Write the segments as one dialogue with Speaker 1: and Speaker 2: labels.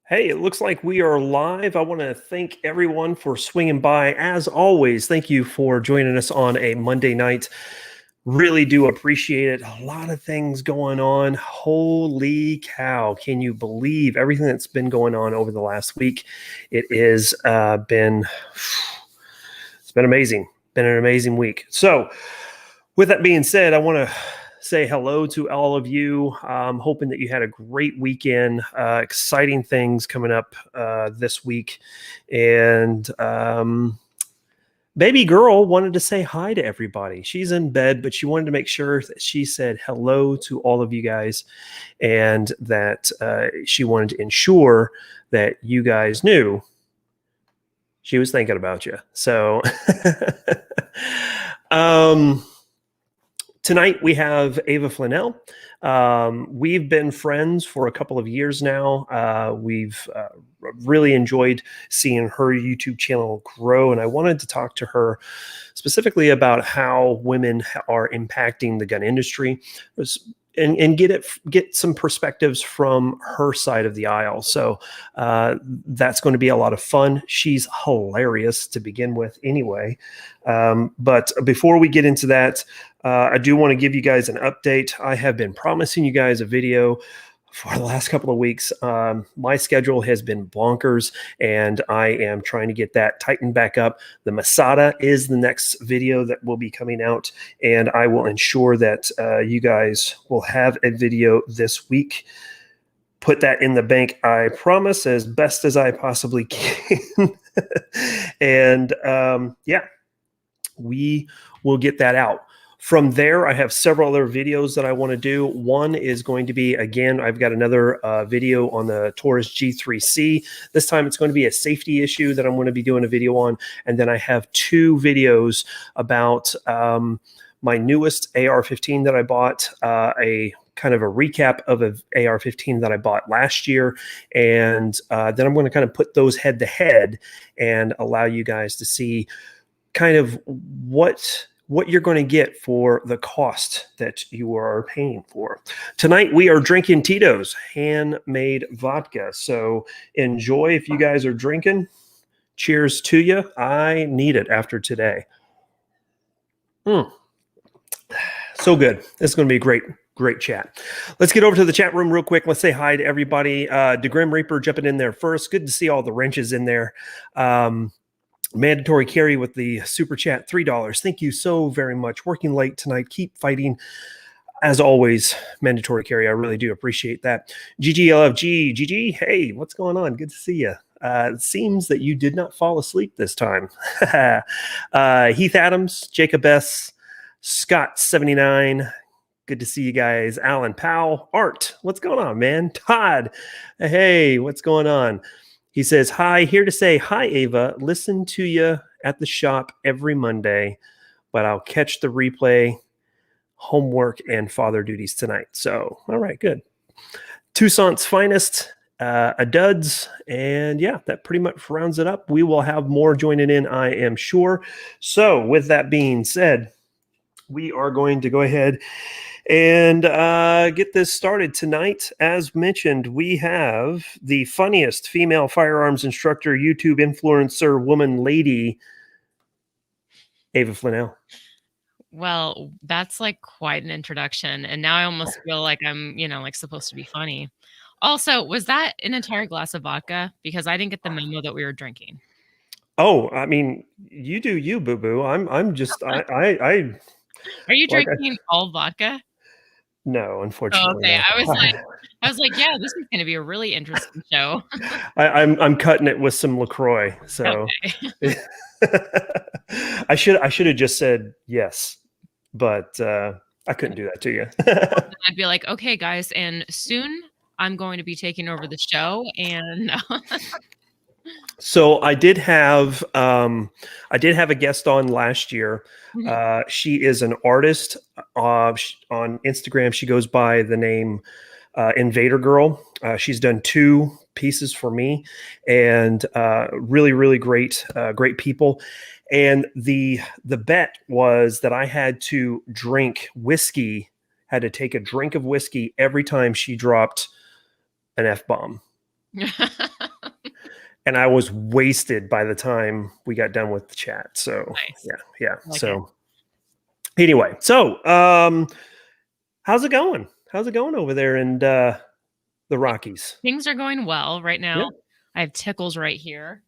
Speaker 1: Hey, it looks like we are live. I want to thank everyone for swinging by. As always, thank you for joining us on a Monday night. Really do appreciate it. A lot of things going on. Holy cow. Can you believe everything that's been going on over the last week? It is it's been amazing. Been an amazing week. So, with that being said, I want to say hello to all of you. I'm hoping that you had a great weekend. Exciting things coming up this week. And baby girl wanted to say hi to everybody. She's in bed, but she wanted to make sure that she said hello to all of you guys and that she wanted to ensure that you guys knew she was thinking about you. So, tonight we have Ava Flanell. We've been friends for a couple of years now. We've really enjoyed seeing her YouTube channel grow, and I wanted to talk to her specifically about how women are impacting the gun industry. And get some perspectives from her side of the aisle. So that's going to be a lot of fun. She's hilarious to begin with anyway. But before we get into that, I do want to give you guys an update. I have been promising you guys a video for the last couple of weeks. My schedule has been bonkers, and I am trying to get that tightened back up. The Masada is the next video that will be coming out, and I will ensure that you guys will have a video this week. Put that in the bank, I promise, as best as I possibly can. And yeah, we will get that out. From there, I have several other videos that I want to do. One is going to be, again, I've got another video on the Taurus G3C. This time it's going to be a safety issue that I'm going to be doing a video on. And then I have two videos about my newest AR-15 that I bought, a kind of a recap of an AR-15 that I bought last year. And then I'm going to kind of put those head to head and allow you guys to see kind of what you're going to get for the cost that you are paying for. Tonight, we are drinking Tito's handmade vodka. So enjoy if you guys are drinking. Cheers to you. I need it after today. So good. It's going to be a great chat. Let's get over to the chat room real quick. Let's say hi to everybody. DeGrim Reaper jumping in there first. Good to see all the wrenches in there. Mandatory carry with the super chat, $3. Thank you so very much. Working late tonight. Keep fighting. As always, mandatory carry. I really do appreciate that. GGLFG, GG. Hey, what's going on? Good to see you. It seems that you did not fall asleep this time. Heath Adams, Jacob S., Scott 79. Good to see you guys. Alan Powell, Art. What's going on, man? Todd. Hey, what's going on? He says, hi, here to say, hi, Ava. Listen to you at the shop every Monday, but I'll catch the replay, homework, and father duties tonight. So, all right, good. Toussaint's finest, a duds. And yeah, that pretty much rounds it up. We will have more joining in, I am sure. So with that being said, we are going to go ahead and get this started tonight. As mentioned, we have the funniest female firearms instructor, YouTube influencer, woman, lady, Ava Flanell.
Speaker 2: Well, that's like quite an introduction. And now I almost feel like I'm, like supposed to be funny. Also, was that an entire glass of vodka? Because I didn't get the memo that we were drinking.
Speaker 1: Oh, I mean, you do you, boo-boo. I'm just,
Speaker 2: Are you drinking all vodka?
Speaker 1: No, unfortunately.
Speaker 2: Okay.
Speaker 1: Not.
Speaker 2: I was like, yeah, this is going to be a really interesting show.
Speaker 1: I'm cutting it with some LaCroix. So okay. I should have just said yes, but I couldn't do that to you.
Speaker 2: I'd be like, okay, guys, and soon I'm going to be taking over the show, and
Speaker 1: so I did have a guest on last year. She is an artist on Instagram. She goes by the name Invader Girl. She's done 2 pieces for me, and really great people. And the bet was that I had to take a drink of whiskey every time she dropped an F-bomb. and I was wasted by the time we got done with the chat. So
Speaker 2: Nice.
Speaker 1: yeah.
Speaker 2: I like it.
Speaker 1: So anyway, so how's it going? How's it going over there in the Rockies?
Speaker 2: Things are going well right
Speaker 1: Yeah.
Speaker 2: now. I have Tickles right here.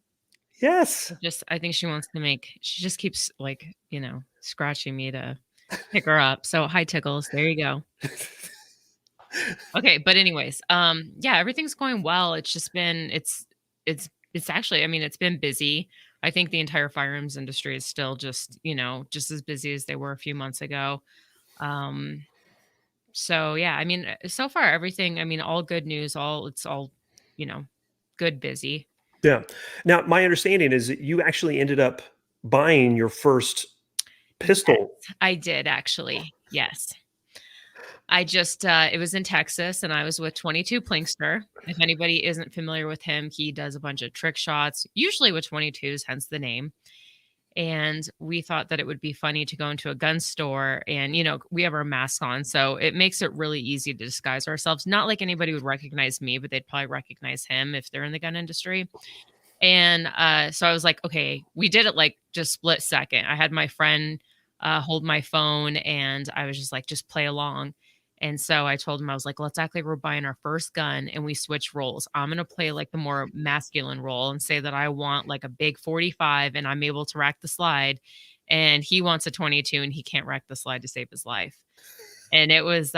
Speaker 1: Yes.
Speaker 2: I think she just keeps like, scratching me to pick her up. So hi Tickles. There you go. Okay, but anyways, yeah, everything's going well. It's just been it's actually, I mean, it's been busy. I think the entire firearms industry is still just, just as busy as they were a few months ago. Um, so yeah, I mean, so far everything, I mean, all good news, it's all, you know, good busy.
Speaker 1: Yeah. Now, my understanding is that you actually ended up buying your first
Speaker 2: Yes,
Speaker 1: pistol.
Speaker 2: I did actually. Yes. It was in Texas and I was with 22 Plinkster. If anybody isn't familiar with him, he does a bunch of trick shots, usually with 22s, hence the name. And we thought that it would be funny to go into a gun store and, we have our masks on. So it makes it really easy to disguise ourselves. Not like anybody would recognize me, but they'd probably recognize him if they're in the gun industry. And so I was like, okay, we did it like just split second. I had my friend hold my phone and I was just like, just play along. And so I told him, I was like, let's act like we're buying our first gun and we switch roles. I'm going to play like the more masculine role and say that I want like a big 45 and I'm able to rack the slide. And he wants a 22 and he can't rack the slide to save his life. And it was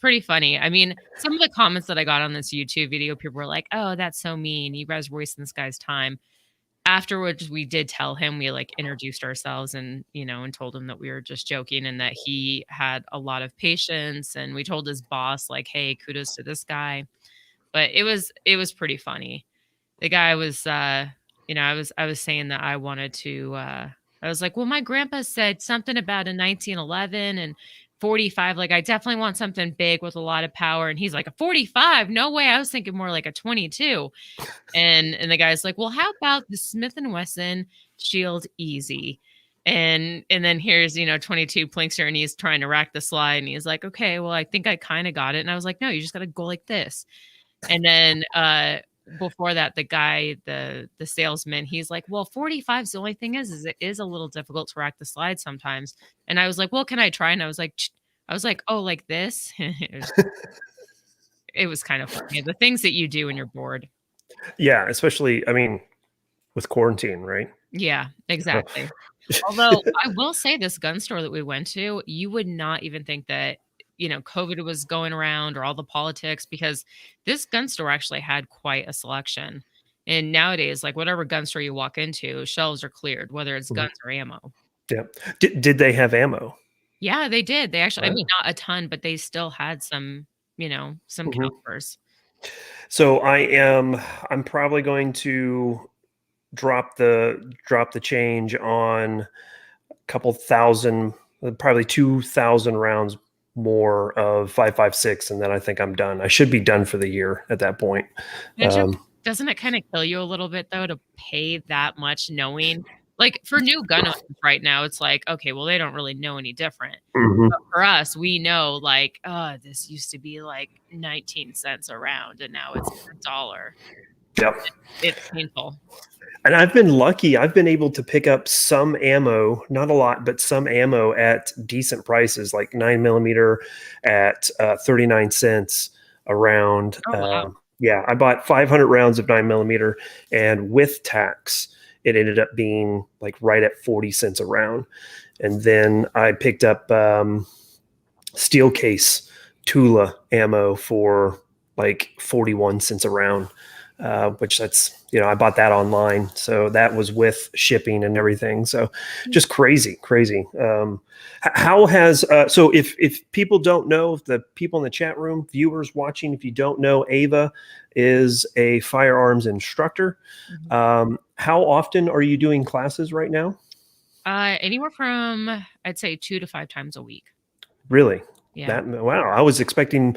Speaker 2: pretty funny. I mean, some of the comments that I got on this YouTube video, people were like, "Oh, that's so mean. You guys are wasting this guy's time." Afterwards, we did tell him, we like introduced ourselves and, and told him that we were just joking and that he had a lot of patience. And we told his boss, like, "Hey, kudos to this guy." But it was pretty funny. The guy was I was saying that I wanted to I was like, "Well, my grandpa said something about a 1911 and 45, like I definitely want something big with a lot of power." And he's like, "A 45? No way. I was thinking more like a 22." And the guy's like, "Well, how about the Smith and Wesson Shield Easy?" And then here's, 22 Plinkster and he's trying to rack the slide and he's like, "Okay, well, I think I kind of got it." And I was like, "No, you just got to go like this." And then before that, the guy, the salesman, he's like, "Well, 45's the only thing is it is a little difficult to rack the slide sometimes." And I was like, "Well, can I try?" And I was like, "Oh, like this?" It was kind of funny. The things that you do when you're bored.
Speaker 1: Yeah, especially, I mean, with quarantine, right?
Speaker 2: Yeah, exactly. Although I will say this gun store that we went to, you would not even think that, COVID was going around or all the politics because this gun store actually had quite a selection. And nowadays, like whatever gun store you walk into, shelves are cleared, whether it's
Speaker 1: Mhm.
Speaker 2: guns or ammo.
Speaker 1: Yeah. Did they have ammo?
Speaker 2: Yeah, they did. They actually, I mean,
Speaker 1: Wow.
Speaker 2: not a ton, but they still had some
Speaker 1: Mhm.
Speaker 2: calibers.
Speaker 1: So I'm probably going to drop the change on a couple thousand, probably 2,000 rounds more of 5.56, and then I think I'm done. I should be done for the year at that point.
Speaker 2: It just
Speaker 1: Um,
Speaker 2: doesn't it kinda kill you a little bit though to pay that much knowing like, for new gun owners right now, it's like, okay, well, they don't really know any different.
Speaker 1: mhm.
Speaker 2: But for us, we know, like, "Oh, this used to be, like, 19 cents a round, and now it's a dollar."
Speaker 1: Yep.
Speaker 2: It's painful.
Speaker 1: And I've been lucky. I've been able to pick up some ammo, not a lot, but some ammo at decent prices, like 9 millimeter at 39 cents a round.
Speaker 2: Oh, wow.
Speaker 1: Yeah, I bought 500 rounds of 9 millimeter, and with tax, it ended up being like right at 40 cents a round. And then I picked up steel case Tula ammo for like 41 cents a round, which that's, I bought that online. So that was with shipping and everything. So just crazy, crazy. How has, so if people don't know, if the people in the chat room, viewers watching, if you don't know, Ava is a firearms instructor.
Speaker 2: Mhm.
Speaker 1: How often are you doing classes right now?
Speaker 2: Anywhere from, I'd say 2 to 5 times a week.
Speaker 1: Really?
Speaker 2: Yeah.
Speaker 1: That wow, I was expecting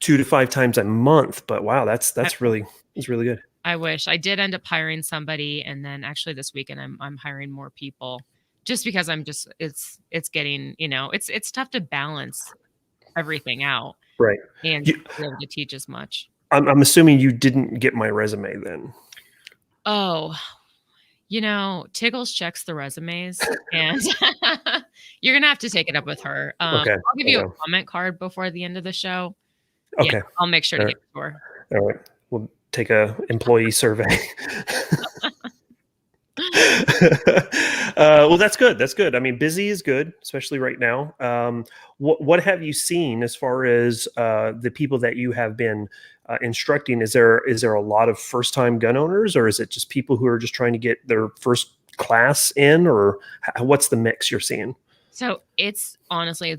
Speaker 1: 2 to 5 times a month, but wow, that's really good.
Speaker 2: I wish. I did end up hiring somebody, and then actually this weekend I'm hiring more people just because I'm just it's getting, it's tough to balance everything out
Speaker 1: Right.
Speaker 2: and
Speaker 1: You
Speaker 2: be able to teach as much.
Speaker 1: I'm assuming you didn't get my resume then.
Speaker 2: Oh, Tickles checks the resumes, and you're gonna have to take it up with her.
Speaker 1: Okay.
Speaker 2: I'll give you a
Speaker 1: Okay.
Speaker 2: comment card before the end of the show. Yeah,
Speaker 1: Okay.
Speaker 2: I'll make sure
Speaker 1: All
Speaker 2: to
Speaker 1: right.
Speaker 2: give it to her.
Speaker 1: All right. We'll take a employee survey. Well, that's good. That's good. I mean, busy is good, especially right now. What have you seen as far as the people that you have been instructing? Is there a lot of first time gun owners, or is it just people who are just trying to get their first class in, or what's the mix you're seeing?
Speaker 2: So, it's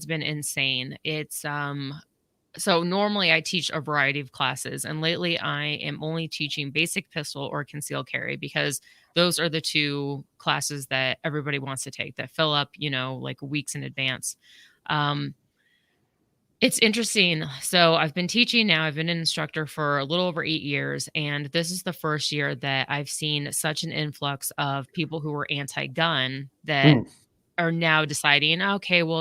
Speaker 2: been insane. So normally I teach a variety of classes, and lately I am only teaching basic pistol or concealed carry because those are the two classes that everybody wants to take that fill up, like weeks in advance. Um, it's interesting. So I've been teaching now. I've been an instructor for a little over 8 years, and this is the first year that I've seen such an influx of people who were anti-gun that
Speaker 1: Mm.
Speaker 2: are now deciding, okay, well,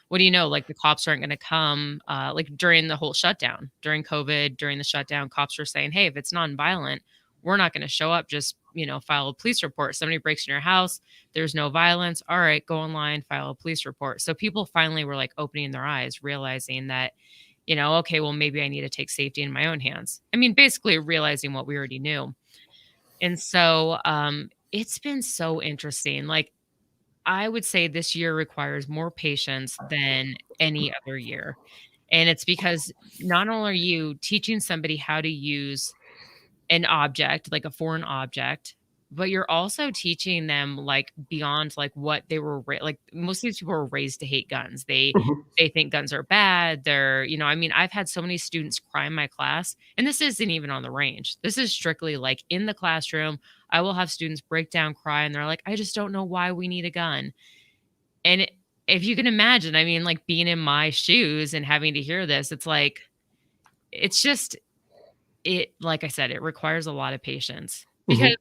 Speaker 2: what do you know? Like the cops aren't going to come. Like during the whole shutdown, during COVID, during the shutdown, cops were saying, hey, if it's nonviolent, we're not going to show up. Just file a police report. Somebody breaks in your house. There's no violence. All right, go online, file a police report. So people finally were like opening their eyes, realizing that, okay, well, maybe I need to take safety in my own hands. I mean, basically realizing what we already knew. And so it's been so interesting. Like I would say this year requires more patience than any other year. And it's because not only are you teaching somebody how to use an object, like a foreign object, but you're also teaching them like beyond like what they were like most of these people were raised to hate guns.
Speaker 1: Mhm.
Speaker 2: They think guns are bad. I mean, I've had so many students cry in my class, and this isn't even on the range. This is strictly like in the classroom. I will have students break down, cry, and they're like, I just don't know why we need a gun. And if you can imagine, I mean, like, being in my shoes and having to hear this, it's like it's just like I said, it requires a lot of patience because
Speaker 1: Mhm.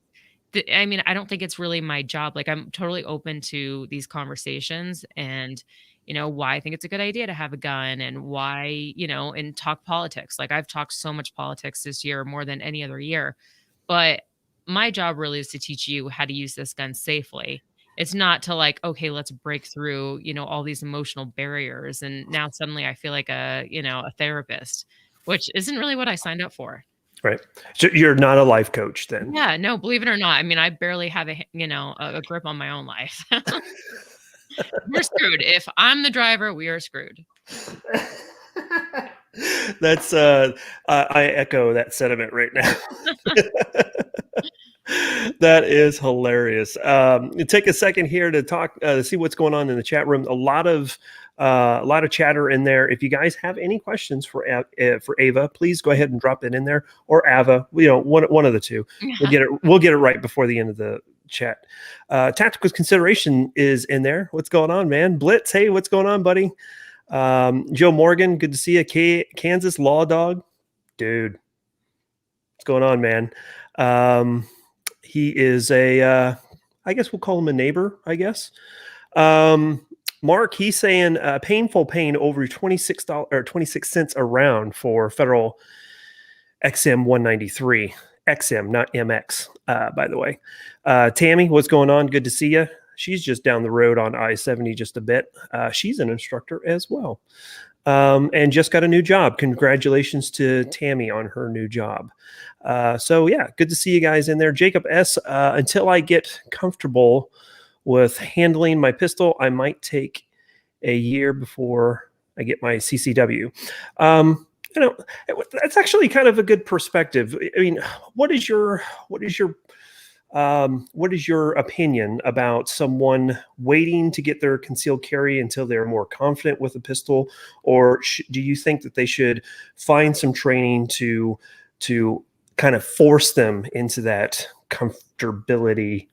Speaker 2: I mean, I don't think it's really my job. Like, I'm totally open to these conversations and, why I think it's a good idea to have a gun and why, and talk politics. Like, I've talked so much politics this year more than any other year. But my job really is to teach you how to use this gun safely. It's not to like, okay, let's break through, all these emotional barriers. And now suddenly I feel like a therapist, which isn't really what I signed up for.
Speaker 1: Right. So you're not a life coach then.
Speaker 2: Yeah, no, believe it or not, I mean, I barely have a grip on my own life. We're screwed. If I'm the driver, we are screwed.
Speaker 1: That's I echo that sentiment right now. That is hilarious. Take a second here to talk, to see what's going on in the chat room. A lot of chatter in there. If you guys have any questions for Ava, please go ahead and drop it in there, or Ava. One of the two. We'll get it. We'll get it right before the end of the chat. Tactical consideration is in there. What's going on, man? Blitz, hey, what's going on, buddy? Joe Morgan, good to see you. Kansas Law Dog, dude, what's going on, man? He is I guess we'll call him a neighbor, I guess. Mark, he's saying painful pain over $26 or 26 cents a round for federal XM 193. XM, not MX, by the way. Tammy, what's going on? Good to see you. She's just down the road on I-70 just a bit. She's an instructor as well. And just got a new job. Congratulations to Tammy on her new job. So yeah, good to see you guys in there. Jacob S., until I get comfortable with handling my pistol, I might take a year before I get my CCW. You know, that's actually kind of a good perspective. I mean, what is your opinion about someone waiting to get their concealed carry until they're more confident with a pistol, or do you think that they should find some training to kind of force them into that comfortability,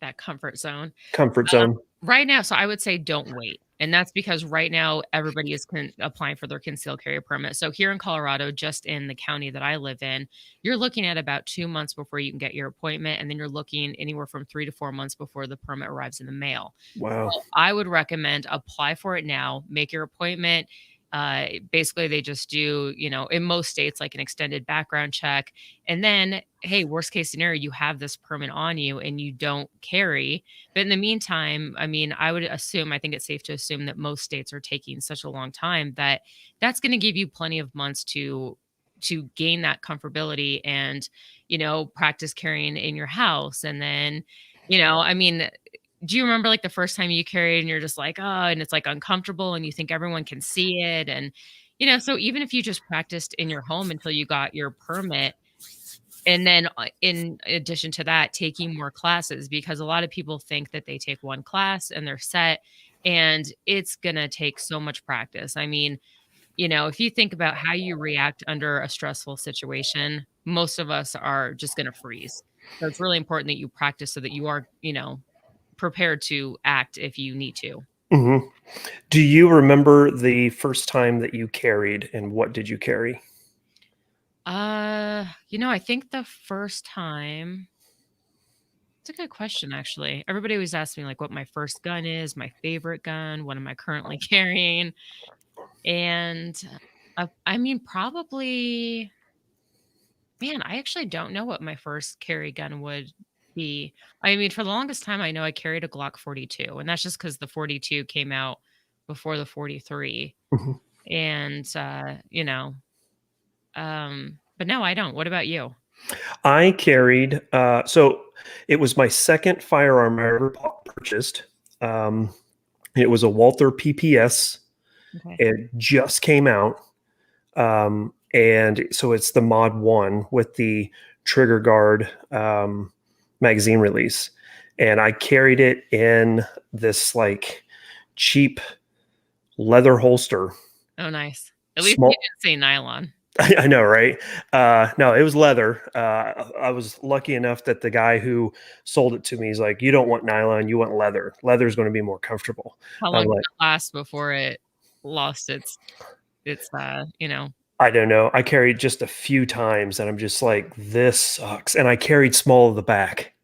Speaker 2: That comfort zone.
Speaker 1: comfort zone?
Speaker 2: Right now, so I would say don't wait. And that's because right now everybody is applying for their concealed carry permit. So here in Colorado, just in the county that I live in, you're looking at about 2 months before you can get your appointment. And then you're looking anywhere from 3 to 4 months before the permit arrives in the mail.
Speaker 1: Wow.
Speaker 2: So I would recommend apply for it now, make your appointment. Basically, they just do, in most states, like an extended background check. And then, hey, worst case scenario, you have this permit on you and you don't carry. But in the meantime, I mean, I think it's safe to assume that most states are taking such a long time that that's going to give you plenty of months to gain that comfortability and, practice carrying in your house. And then, I mean, do you remember like the first time you carried and you're just like, oh, and it's like uncomfortable and you think everyone can see it? And, so even if you just practiced in your home until you got your permit, and then in addition to that, taking more classes, because a lot of people think that they take one class and they're set, and it's going to take so much practice. I mean, if you think about how you react under a stressful situation, most of us are just going to freeze. So it's really important that you practice so that you are, prepared to act if you need to.
Speaker 1: Hmm. Do you remember the first time that you carried, and what did you carry?
Speaker 2: I think the first time, it's a good question actually. Everybody always asks me like what my first gun is, my favorite gun, what am I currently carrying? And I mean, probably, man, I actually don't know what my first carry gun would be. I mean, for the longest time, I know I carried a Glock 42, and that's just because the 42 came out before the 43.
Speaker 1: Mhm.
Speaker 2: And, but no, I don't. What about you?
Speaker 1: I carried, so it was my second firearm I ever purchased. Um, it was a Walther PPS.
Speaker 2: Okay.
Speaker 1: It just came out. And so it's the Mod 1 with the trigger guard magazine release. And I carried it in this like cheap leather holster.
Speaker 2: Oh, nice. At least you
Speaker 1: Small,
Speaker 2: didn't say nylon.
Speaker 1: I know, right? No, it was leather. I was lucky enough that the guy who sold it to me, he's like, "You don't want nylon, you want leather. Leather is going to be more comfortable."
Speaker 2: How long
Speaker 1: I'm
Speaker 2: did
Speaker 1: like,
Speaker 2: it last before it lost its.
Speaker 1: I don't know. I carried just a few times, and I'm just like, "This sucks." And I carried small of the back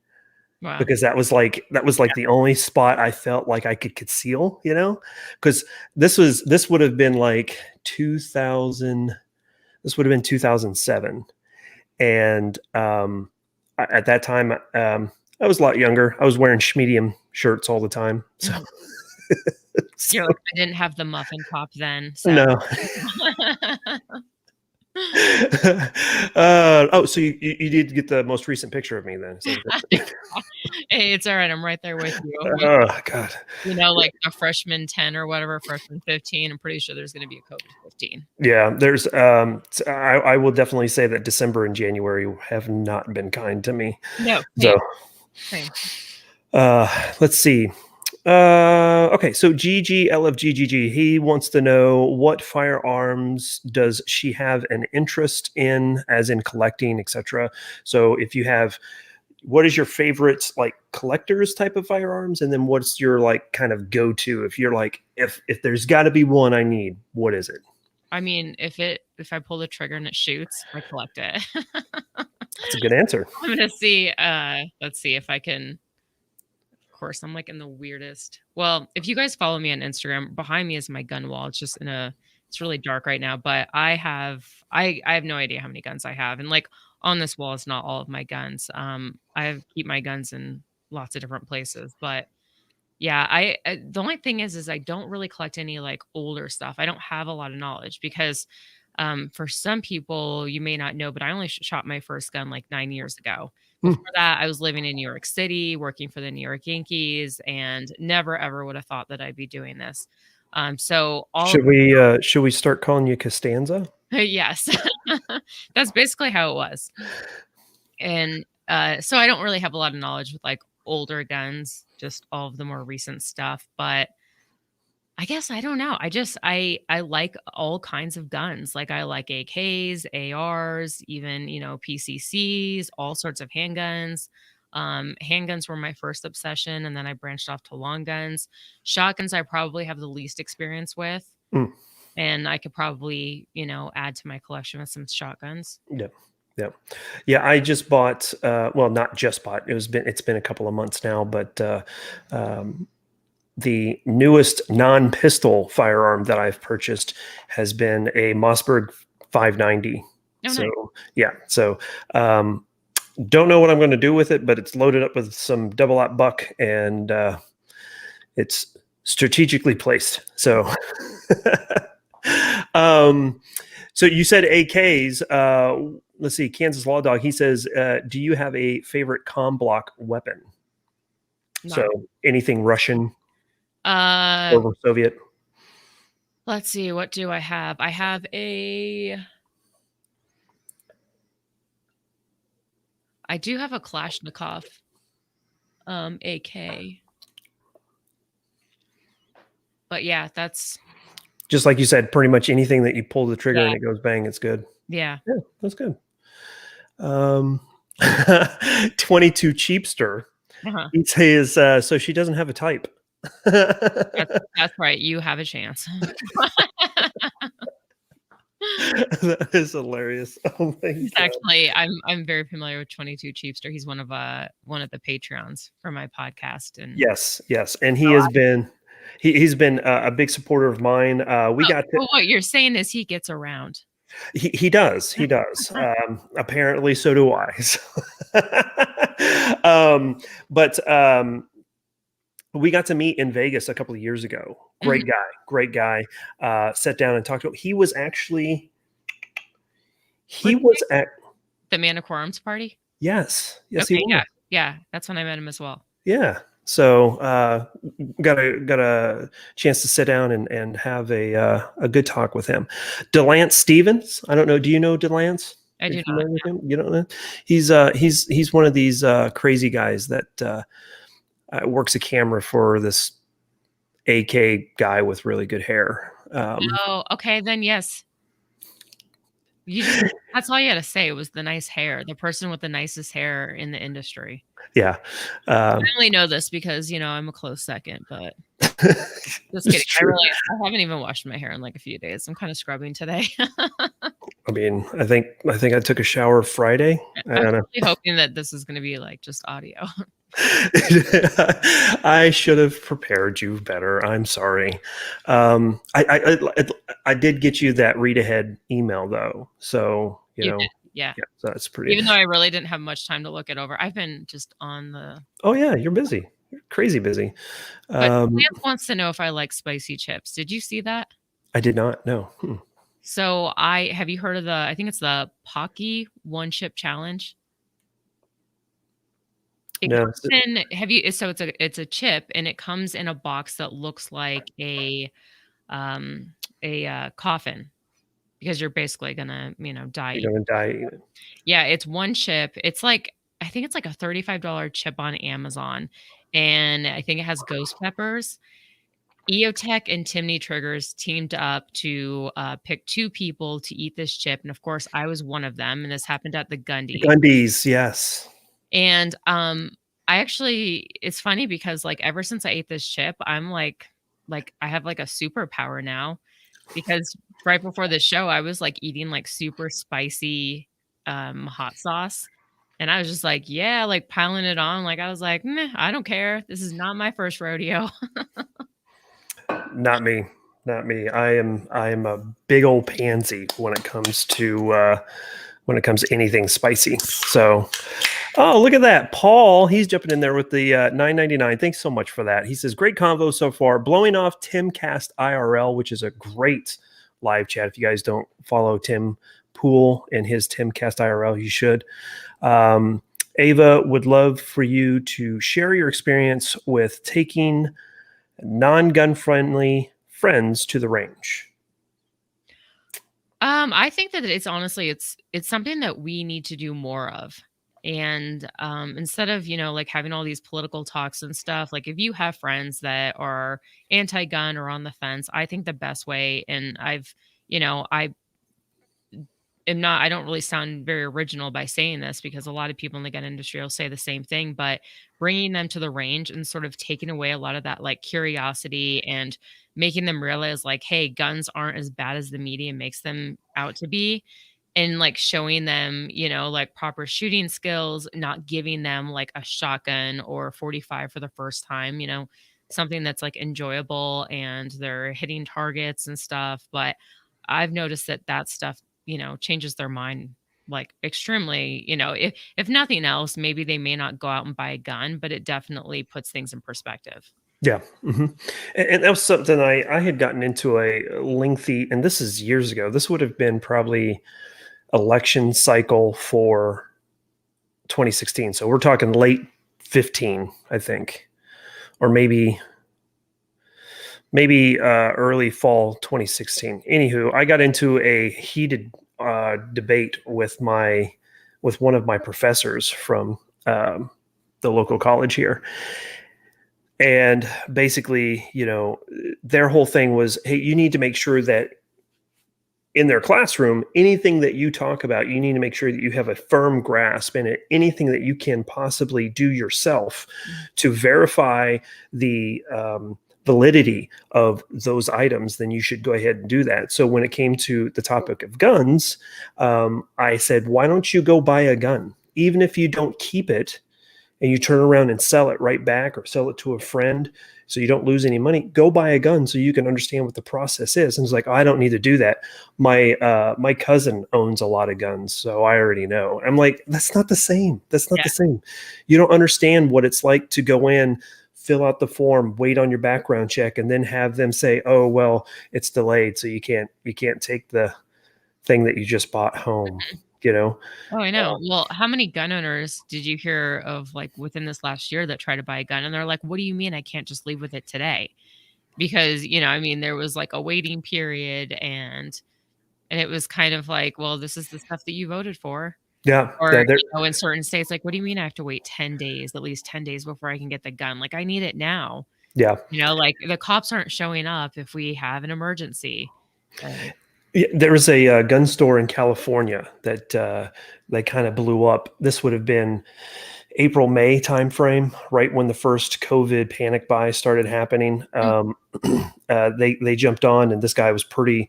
Speaker 2: Wow.
Speaker 1: because that was like the only spot I felt like I could conceal, because this would have been like 2000. This would have been 2007. And at that time, I was a lot younger. I was wearing medium shirts all the time. So,
Speaker 2: Mhm.
Speaker 1: so
Speaker 2: You're like, "I didn't have the muffin top then, so."
Speaker 1: no. Oh, so you did get the most recent picture of me then? Is that what
Speaker 2: Hey, it's alright, I'm right there with you.
Speaker 1: oh God.
Speaker 2: Like a freshman 10 or whatever, freshman 15, I'm pretty sure there's gonna be a COVID 15.
Speaker 1: Yeah, there's I will definitely say that December and January have not been kind to me.
Speaker 2: No, same,
Speaker 1: So
Speaker 2: same.
Speaker 1: let's see. Okay, so GGLFGGG, he wants to know, what firearms does she have an interest in, as in collecting, etc. So if you have, what is your favorite like collectors type of firearms, and then what's your like kind of go to, if you're like, if there's got to be one I need, what is it?
Speaker 2: I mean, if I pull the trigger and it shoots, I collect it.
Speaker 1: That's a good answer.
Speaker 2: I'm gonna see, let's see if I can. Of course, I'm like in the weirdest. Well, if you guys follow me on Instagram, behind me is my gun wall. It's really dark right now, but I have no idea how many guns I have. And like on this wall is not all of my guns. Keep my guns in lots of different places, but yeah, the only thing is I don't really collect any like older stuff. I don't have a lot of knowledge because for some people you may not know, but I only shot my first gun like 9 years ago.
Speaker 1: Hmm.
Speaker 2: Before that, I was living in New York City, working for the New York Yankees, and never ever would have thought that I'd be doing this. So all of
Speaker 1: Should we start calling you Costanza?
Speaker 2: yes, that's basically how it was. And so I don't really have a lot of knowledge with like older guns, just all of the more recent stuff. But I guess I don't know. I like all kinds of guns. Like I like AKs, ARs, even, PCCs, all sorts of handguns. Handguns were my first obsession, and then I branched off to long guns. Shotguns I probably have the least experience with,
Speaker 1: Mm,
Speaker 2: and I could probably, add to my collection with some shotguns.
Speaker 1: yeah, yeah, yeah. I just bought. Well, not just bought. It's been a couple of months now, but um, The newest non-pistol firearm that I've purchased has been a Mossberg 590.
Speaker 2: Oh,
Speaker 1: So
Speaker 2: nice.
Speaker 1: yeah, so um, don't know what I'm going to do with it, but it's loaded up with some double-aught buck, and it's strategically placed. So, um, so you said AKs. Let's see, Kansas Law Dog. He says, "Do you have a favorite comm block weapon?"
Speaker 2: Not
Speaker 1: So anything Russian
Speaker 2: uh
Speaker 1: or Soviet?
Speaker 2: let's see, what do I have? I have I do have a Kalashnikov AK. But yeah, that's
Speaker 1: Just like you said, pretty much anything that you pull the trigger
Speaker 2: yeah,
Speaker 1: and it goes bang, it's good.
Speaker 2: yeah.
Speaker 1: Yeah, that's good. Um, 22 Cheapster.
Speaker 2: Uh-huh.
Speaker 1: He says, so she doesn't have a type.
Speaker 2: That's right, you have a chance.
Speaker 1: That is hilarious. Oh my
Speaker 2: He's
Speaker 1: god.
Speaker 2: actually I'm very familiar with 22 Cheapster. He's one of the Patreons for my podcast, and
Speaker 1: Yes, yes, and
Speaker 2: so
Speaker 1: he's been a big supporter of mine. We got to
Speaker 2: well, what you're saying is he gets around.
Speaker 1: he does. Apparently, so do I. So but we got to meet in Vegas a couple of years ago.
Speaker 2: Mhm.
Speaker 1: Great guy, great guy. Sat down and talked to him. He was actually
Speaker 2: Was
Speaker 1: he was at
Speaker 2: the Manic party?
Speaker 1: yes he
Speaker 2: Okay, yeah.
Speaker 1: was.
Speaker 2: Yeah, that's when I met him as well.
Speaker 1: Yeah. So got a chance to sit down and have a good talk with him. Delance Stevens. I don't know. Do you know Delance?
Speaker 2: I
Speaker 1: Are you
Speaker 2: do not.
Speaker 1: familiar with him? You don't know. He's one of these crazy guys that works a camera for this AK guy with really good hair.
Speaker 2: Oh, okay, then yes. You just that's all you had to say was the nice hair, the person with the nicest hair in the industry.
Speaker 1: Yeah.
Speaker 2: I
Speaker 1: Um,
Speaker 2: only know this because, I'm a close second, but just
Speaker 1: it's
Speaker 2: kidding.
Speaker 1: true.
Speaker 2: I haven't even washed my hair in, like, a few days. I'm kinda scrubbing today.
Speaker 1: I mean, I think I took a shower Friday. I
Speaker 2: I'm
Speaker 1: don't know.
Speaker 2: really hoping that this is gonna be, like, just audio.
Speaker 1: I should have prepared you better. I'm sorry. I did get you that read ahead email though, so
Speaker 2: You did, yeah.
Speaker 1: yeah, so that's pretty.
Speaker 2: Even though I really didn't have much time to look it over. I've been just on the
Speaker 1: Oh yeah, you're busy. You're crazy busy.
Speaker 2: but
Speaker 1: Um,
Speaker 2: Lance wants to know if I like spicy chips. Did you see that?
Speaker 1: I did not know.
Speaker 2: So, have you heard of I think it's the Pocky One Chip Challenge? It
Speaker 1: No,
Speaker 2: comes in have you so it's a chip, and it comes in a box that looks like um, coffin because you're basically gonna, die
Speaker 1: you're gonna die.
Speaker 2: Yeah, it's one chip. It's like I think it's like a $35 chip on Amazon, and I think it has ghost peppers. EOTech and Timney Triggers teamed up to, pick 2 people to eat this chip, and of course, I was one of them, and this happened at the Gundy.
Speaker 1: Gundies, yes.
Speaker 2: And, I actually it's funny because, like, ever since I ate this chip, I'm like, I have, like, a superpower now because right before the show, I was, like, eating, like, super spicy, hot sauce, and I was just like, yeah, like, piling it on, like, I was like, "Meh, I don't care. This is not my first rodeo."
Speaker 1: Not me. Not me. I am a big old pansy when it comes to anything spicy. So, oh, look at that. Paul, he's jumping in there with the 9.99. Thanks so much for that. He says, great convo so far. Blowing off Timcast IRL, which is a great live chat. If you guys don't follow Tim Pool and his Timcast IRL, you should. Ava would love for you to share your experience with taking non-gun friendly friends to the range.
Speaker 2: I think that it's honestly it's something that we need to do more of. And instead of, like having all these political talks and stuff, like if you have friends that are anti-gun or on the fence, I think the best way and I I don't really sound very original by saying this because a lot of people in the gun industry will say the same thing, but bringing them to the range and sort of taking away a lot of that like curiosity and making them realize like, hey, guns aren't as bad as the media makes them out to be. And like showing them, like proper shooting skills, not giving them like a shotgun or 45 for the first time, something that's like enjoyable and they're hitting targets and stuff. But I've noticed that that stuff, changes their mind like extremely. If nothing else, maybe they may not go out and buy a gun, but it definitely puts things in perspective.
Speaker 1: Yeah. And that was something I had gotten into a lengthy, and this is years ago. This would have been probably election cycle for 2016. So we're talking late 15, I think, or maybe early fall 2016. Anywho, I got into a heated debate with one of my professors from the local college here. And basically, their whole thing was, hey, you need to make sure that in their classroom, anything that you talk about, you need to make sure that you have a firm grasp in it. Anything that you can possibly do yourself
Speaker 2: Mhm.
Speaker 1: to verify the validity of those items, then you should go ahead and do that. So when it came to the topic of guns, I said, why don't you go buy a gun? Even if you don't keep it, and you turn around and sell it right back or sell it to a friend so you don't lose any money, go buy a gun so you can understand what the process is. And it's like, oh, I don't need to do that. My cousin owns a lot of guns, so I already know. I'm like, that's not the same. That's not
Speaker 2: Yeah.
Speaker 1: the same. You don't understand what it's like to go in, fill out the form, wait on your background check, and then have them say, oh, well, it's delayed, so you can't take the thing that you just bought home, you know?
Speaker 2: Oh, I know.
Speaker 1: Uh,
Speaker 2: Well, how many gun owners did you hear of like within this last year that try to buy a gun and they're like, "What do you mean I can't just leave with it today?" Because, I mean, there was like a waiting period and it was kind of like, "Well, this is the stuff that you voted for."
Speaker 1: yeah,
Speaker 2: Or,
Speaker 1: yeah, there,
Speaker 2: in certain states, like, "What do you mean I have to wait 10 days, at least 10 days before I can get the gun? Like, I need it now."
Speaker 1: yeah.
Speaker 2: Like the cops aren't showing up if we have an emergency. And
Speaker 1: Yeah, there was a gun store in California that they kind of blew up. This would have been April, May timeframe, right when the first COVID panic buy started happening.
Speaker 2: Mm,
Speaker 1: They jumped on, and this guy was pretty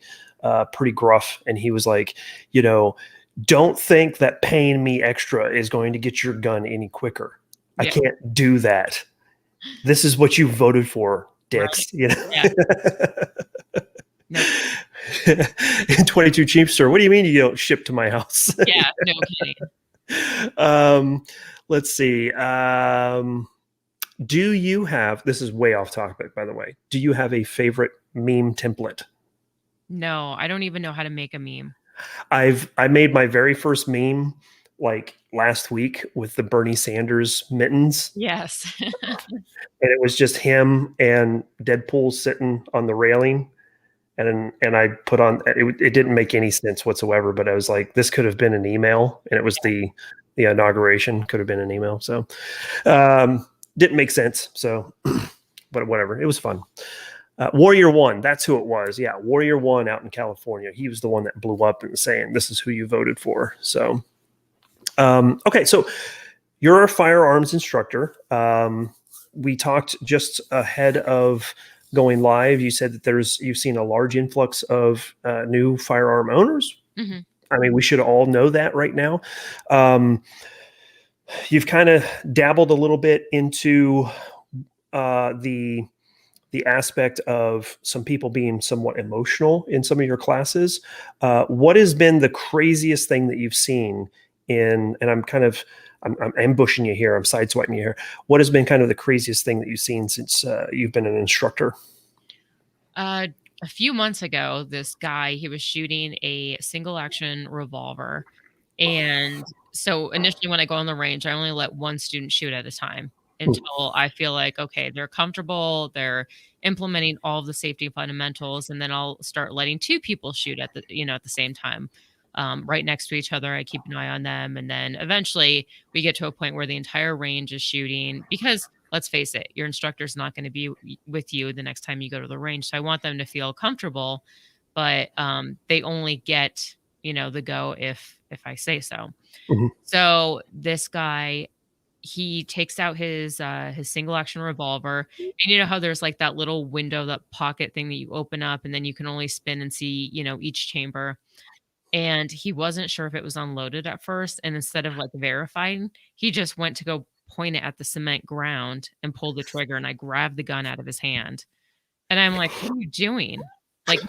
Speaker 1: gruff, and he was like, you know, don't think that paying me extra is going to get your gun any quicker. I
Speaker 2: yeah,
Speaker 1: can't do that. This is what you voted for,
Speaker 2: right.
Speaker 1: dicks. You
Speaker 2: Yeah.
Speaker 1: know.
Speaker 2: Nope.
Speaker 1: In 22 Cheapster. What do you mean you don't ship to my house?
Speaker 2: Yeah, no kidding.
Speaker 1: um, let's see. Do you have, this is way off topic, by the way. Do you have a favorite meme template?
Speaker 2: No, I don't even know how to make a meme.
Speaker 1: I made my very first meme like last week with the Bernie Sanders mittens,
Speaker 2: Yes.
Speaker 1: and it was just him and Deadpool sitting on the railing. And I put on it didn't make any sense whatsoever, but I was like, this could have been an email, and it was the inauguration could have been an email. So didn't make sense. So, but whatever, it was fun. Warrior One, that's who it was. Yeah, Warrior One out in California. He was the one that blew up and saying, "This is who you voted for." So, okay, so you're a firearms instructor. We talked just ahead of going live. You said that you've seen a large influx of new firearm owners.
Speaker 2: Mhm.
Speaker 1: I mean, we should all know that right now. Um, you've kind of dabbled a little bit into the aspect of some people being somewhat emotional in some of your classes. What has been the craziest thing that you've seen in? And I'm ambushing you here. I'm sideswiping you here. What has been kind of the craziest thing that you've seen since you've been an instructor?
Speaker 2: Uh, a few months ago, this guy, he was shooting a single action revolver. And so initially when I go on the range, I only let one student shoot at a time
Speaker 1: Hmm.
Speaker 2: until I feel like, okay, they're comfortable, they're implementing all of the safety fundamentals, and then I'll start letting two people shoot at the same time. Right next to each other. I keep an eye on them. And then eventually we get to a point where the entire range is shooting because let's face it, your instructor's not going to be with you the next time you go to the range. So I want them to feel comfortable, but they only get, the go if I say so.
Speaker 1: Mhm.
Speaker 2: So this guy, he takes out his single action revolver. And you know how there's like that little window, that pocket thing that you open up and then you can only spin and see, each chamber. And he wasn't sure if it was unloaded at first, and instead of, like, verifying, he just went to go point it at the cement ground and pull the trigger, and I grabbed the gun out of his hand. And I'm like, "What are you doing?" Like,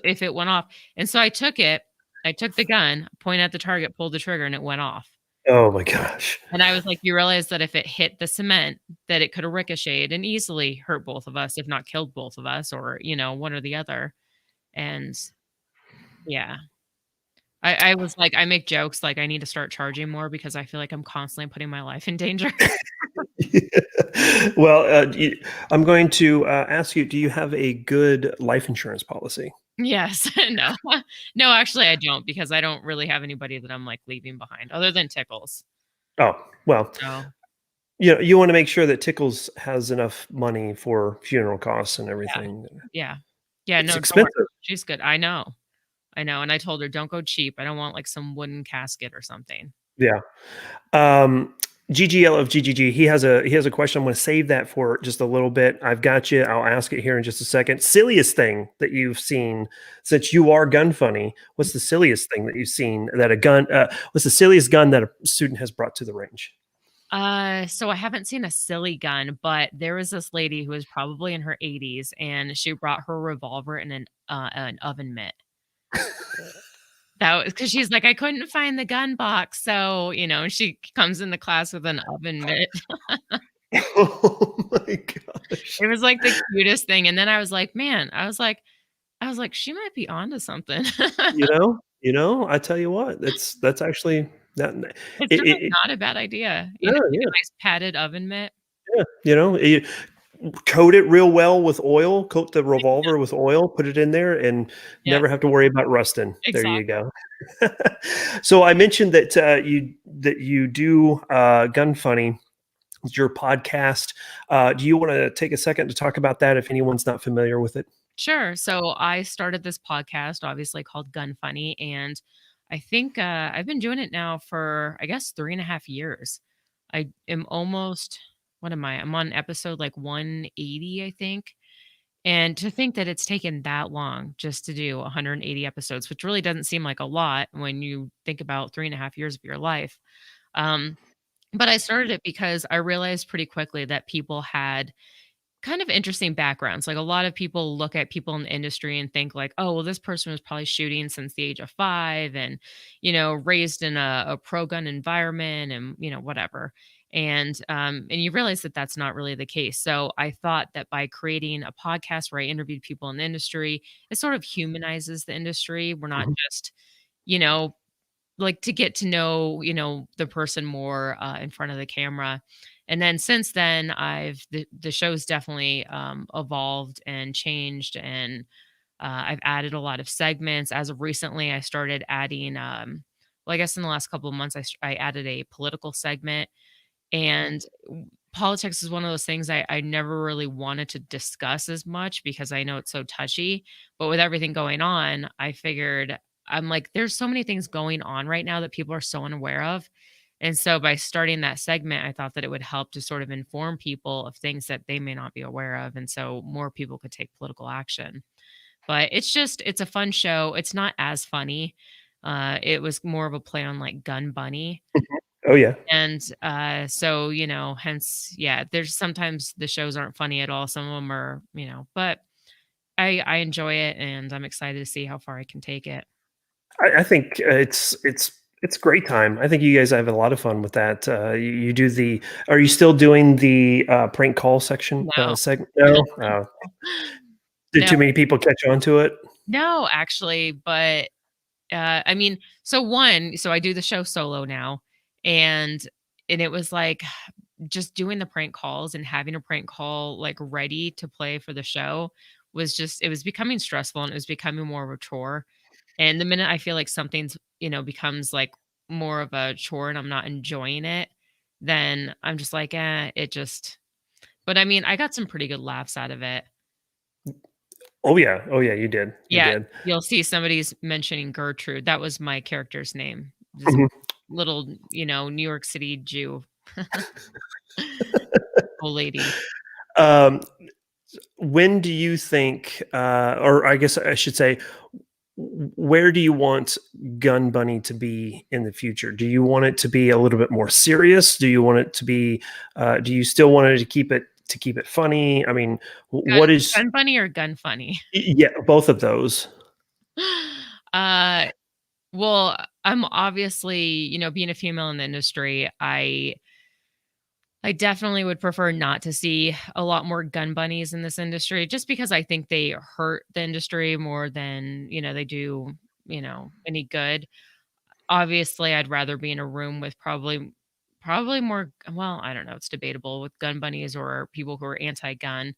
Speaker 2: if it went off, and so I took the gun, pointed at the target, pulled the trigger, and it went off.
Speaker 1: Oh my gosh.
Speaker 2: And I was like, "You realize that if it hit the cement, that it coulda ricocheted and easily hurt both of us, if not killed both of us, or, one or the other." And yeah. I was like, I make jokes, like, I need to start charging more because I feel like I'm constantly putting my life in danger.
Speaker 1: Well, I'm going to ask you, do you have a good life insurance policy?
Speaker 2: Yes. No. No, actually, I don't because I don't really have anybody that I'm, like, leaving behind other than Tickles.
Speaker 1: Oh, well,
Speaker 2: So,
Speaker 1: you want to make sure that Tickles has enough money for funeral costs and
Speaker 2: yeah.
Speaker 1: everything.
Speaker 2: Yeah. Yeah,
Speaker 1: It's
Speaker 2: no, don't worry.
Speaker 1: expensive.
Speaker 2: She's good. I know. I know, and I told her, "Don't go cheap. I don't want, like, some wooden casket or something."
Speaker 1: Yeah. Um, GGL of GGG, he has a question. I'm going to save that for just a little bit. I've got you. I'll ask it here in just a second. Silliest thing that you've seen since you are gun funny. What's the silliest thing that you've seen that a gun? What's the silliest gun that a student has brought to the range?
Speaker 2: So I haven't seen a silly gun, but there was this lady who was probably in her 80s, and she brought her revolver in an oven mitt. That was because she's like, "I couldn't find the gun box." So, she comes into class with an oven mitt.
Speaker 1: Oh my gosh.
Speaker 2: It was, like, the cutest thing, and then I was like, "Man," I was like, "She might be onto something."
Speaker 1: I tell you what, that's actually not
Speaker 2: It's really
Speaker 1: it
Speaker 2: not a bad idea.
Speaker 1: yeah,
Speaker 2: Like
Speaker 1: yeah,
Speaker 2: a nice padded oven mitt.
Speaker 1: yeah, you coat it real well with oil, coat the revolver with oil, put it in there, and
Speaker 2: Yeah,
Speaker 1: never have to worry about rusting. There you
Speaker 2: exactly.
Speaker 1: go. So I mentioned that, you do, Gun Funny, your podcast. Do you wanna take a second to talk about that if anyone's not familiar with it?
Speaker 2: Sure. So I started this podcast, obviously called Gun Funny, and I think I've been doing it now for I guess 3.5 years. I am almost what am I? I'm on episode like 180, I think. And to think that it's taken that long just to do 180 episodes, which really doesn't seem like a lot when you think about 3.5 years of your life. Um, but I started it because I realized pretty quickly that people had kind of interesting backgrounds. Like a lot of people look at people in the industry and think like, oh, well, this person was probably shooting since the age of 5 and, raised in a pro-gun environment and, whatever. And you realize that that's not really the case. So I thought that by creating a podcast where I interviewed people in the industry, it sort of humanizes the industry. We're not
Speaker 1: Mhm.
Speaker 2: just, you know, like to get to know, the person more in front of the camera. And then since then, the show's definitely evolved and changed, and I've added a lot of segments. As of recently, I started adding, well, I guess in the last couple of months, I added a political segment, and politics is one of those things I never really wanted to discuss as much because I know it's so touchy. But with everything going on, I figured I'm like, there's so many things going on right now that people are so unaware of. And so by starting that segment, I thought that it would help to sort of inform people of things that they may not be aware of. And so more people could take political action. But it's a fun show. It's not as funny. It was more of a play on like Gun Bunny,
Speaker 1: Oh, yeah.
Speaker 2: and, so, hence, yeah, there's sometimes the shows aren't funny at all. Some of them are, but I enjoy it, and I'm excited to see how far I can take it.
Speaker 1: I think, it's great time. I think you guys have a lot of fun with that. You do the Are you still doing the, prank call section,
Speaker 2: No.
Speaker 1: segment? No? Did
Speaker 2: No,
Speaker 1: too many people catch on to it?
Speaker 2: no, actually, but, I mean, so I do the show solo now, and it was like just doing the prank calls and having a prank call, like, ready to play for the show it was becoming stressful, and it was becoming more of a chore. And the minute I feel like something's, becomes like more of a chore and I'm not enjoying it, then I'm just like, it just but I mean, I got some pretty good laughs out of it.
Speaker 1: Oh, yeah. Oh, yeah, you did. You
Speaker 2: Yeah,
Speaker 1: did.
Speaker 2: you'll see somebody's mentioning Gertrude. That was my character's name. This
Speaker 1: Mhm.
Speaker 2: little, New York City Jew old lady.
Speaker 1: Um, when do you think, or I guess I should say, where do you want Gun Bunny to be in the future? Do you want it to be a little bit more serious? Do you want it to be? Do you still want it to keep it funny? I mean,
Speaker 2: Gun
Speaker 1: what is?
Speaker 2: gun funny or gun funny?
Speaker 1: Yeah, both of those.
Speaker 2: Uh, well, I'm obviously, being a female in the industry, I definitely would prefer not to see a lot more gun bunnies in this industry just because I think they hurt the industry more than, they do, any good. Obviously, I'd rather be in a room with probably more, well, I don't know, it's debatable with gun bunnies or people who are anti-gun,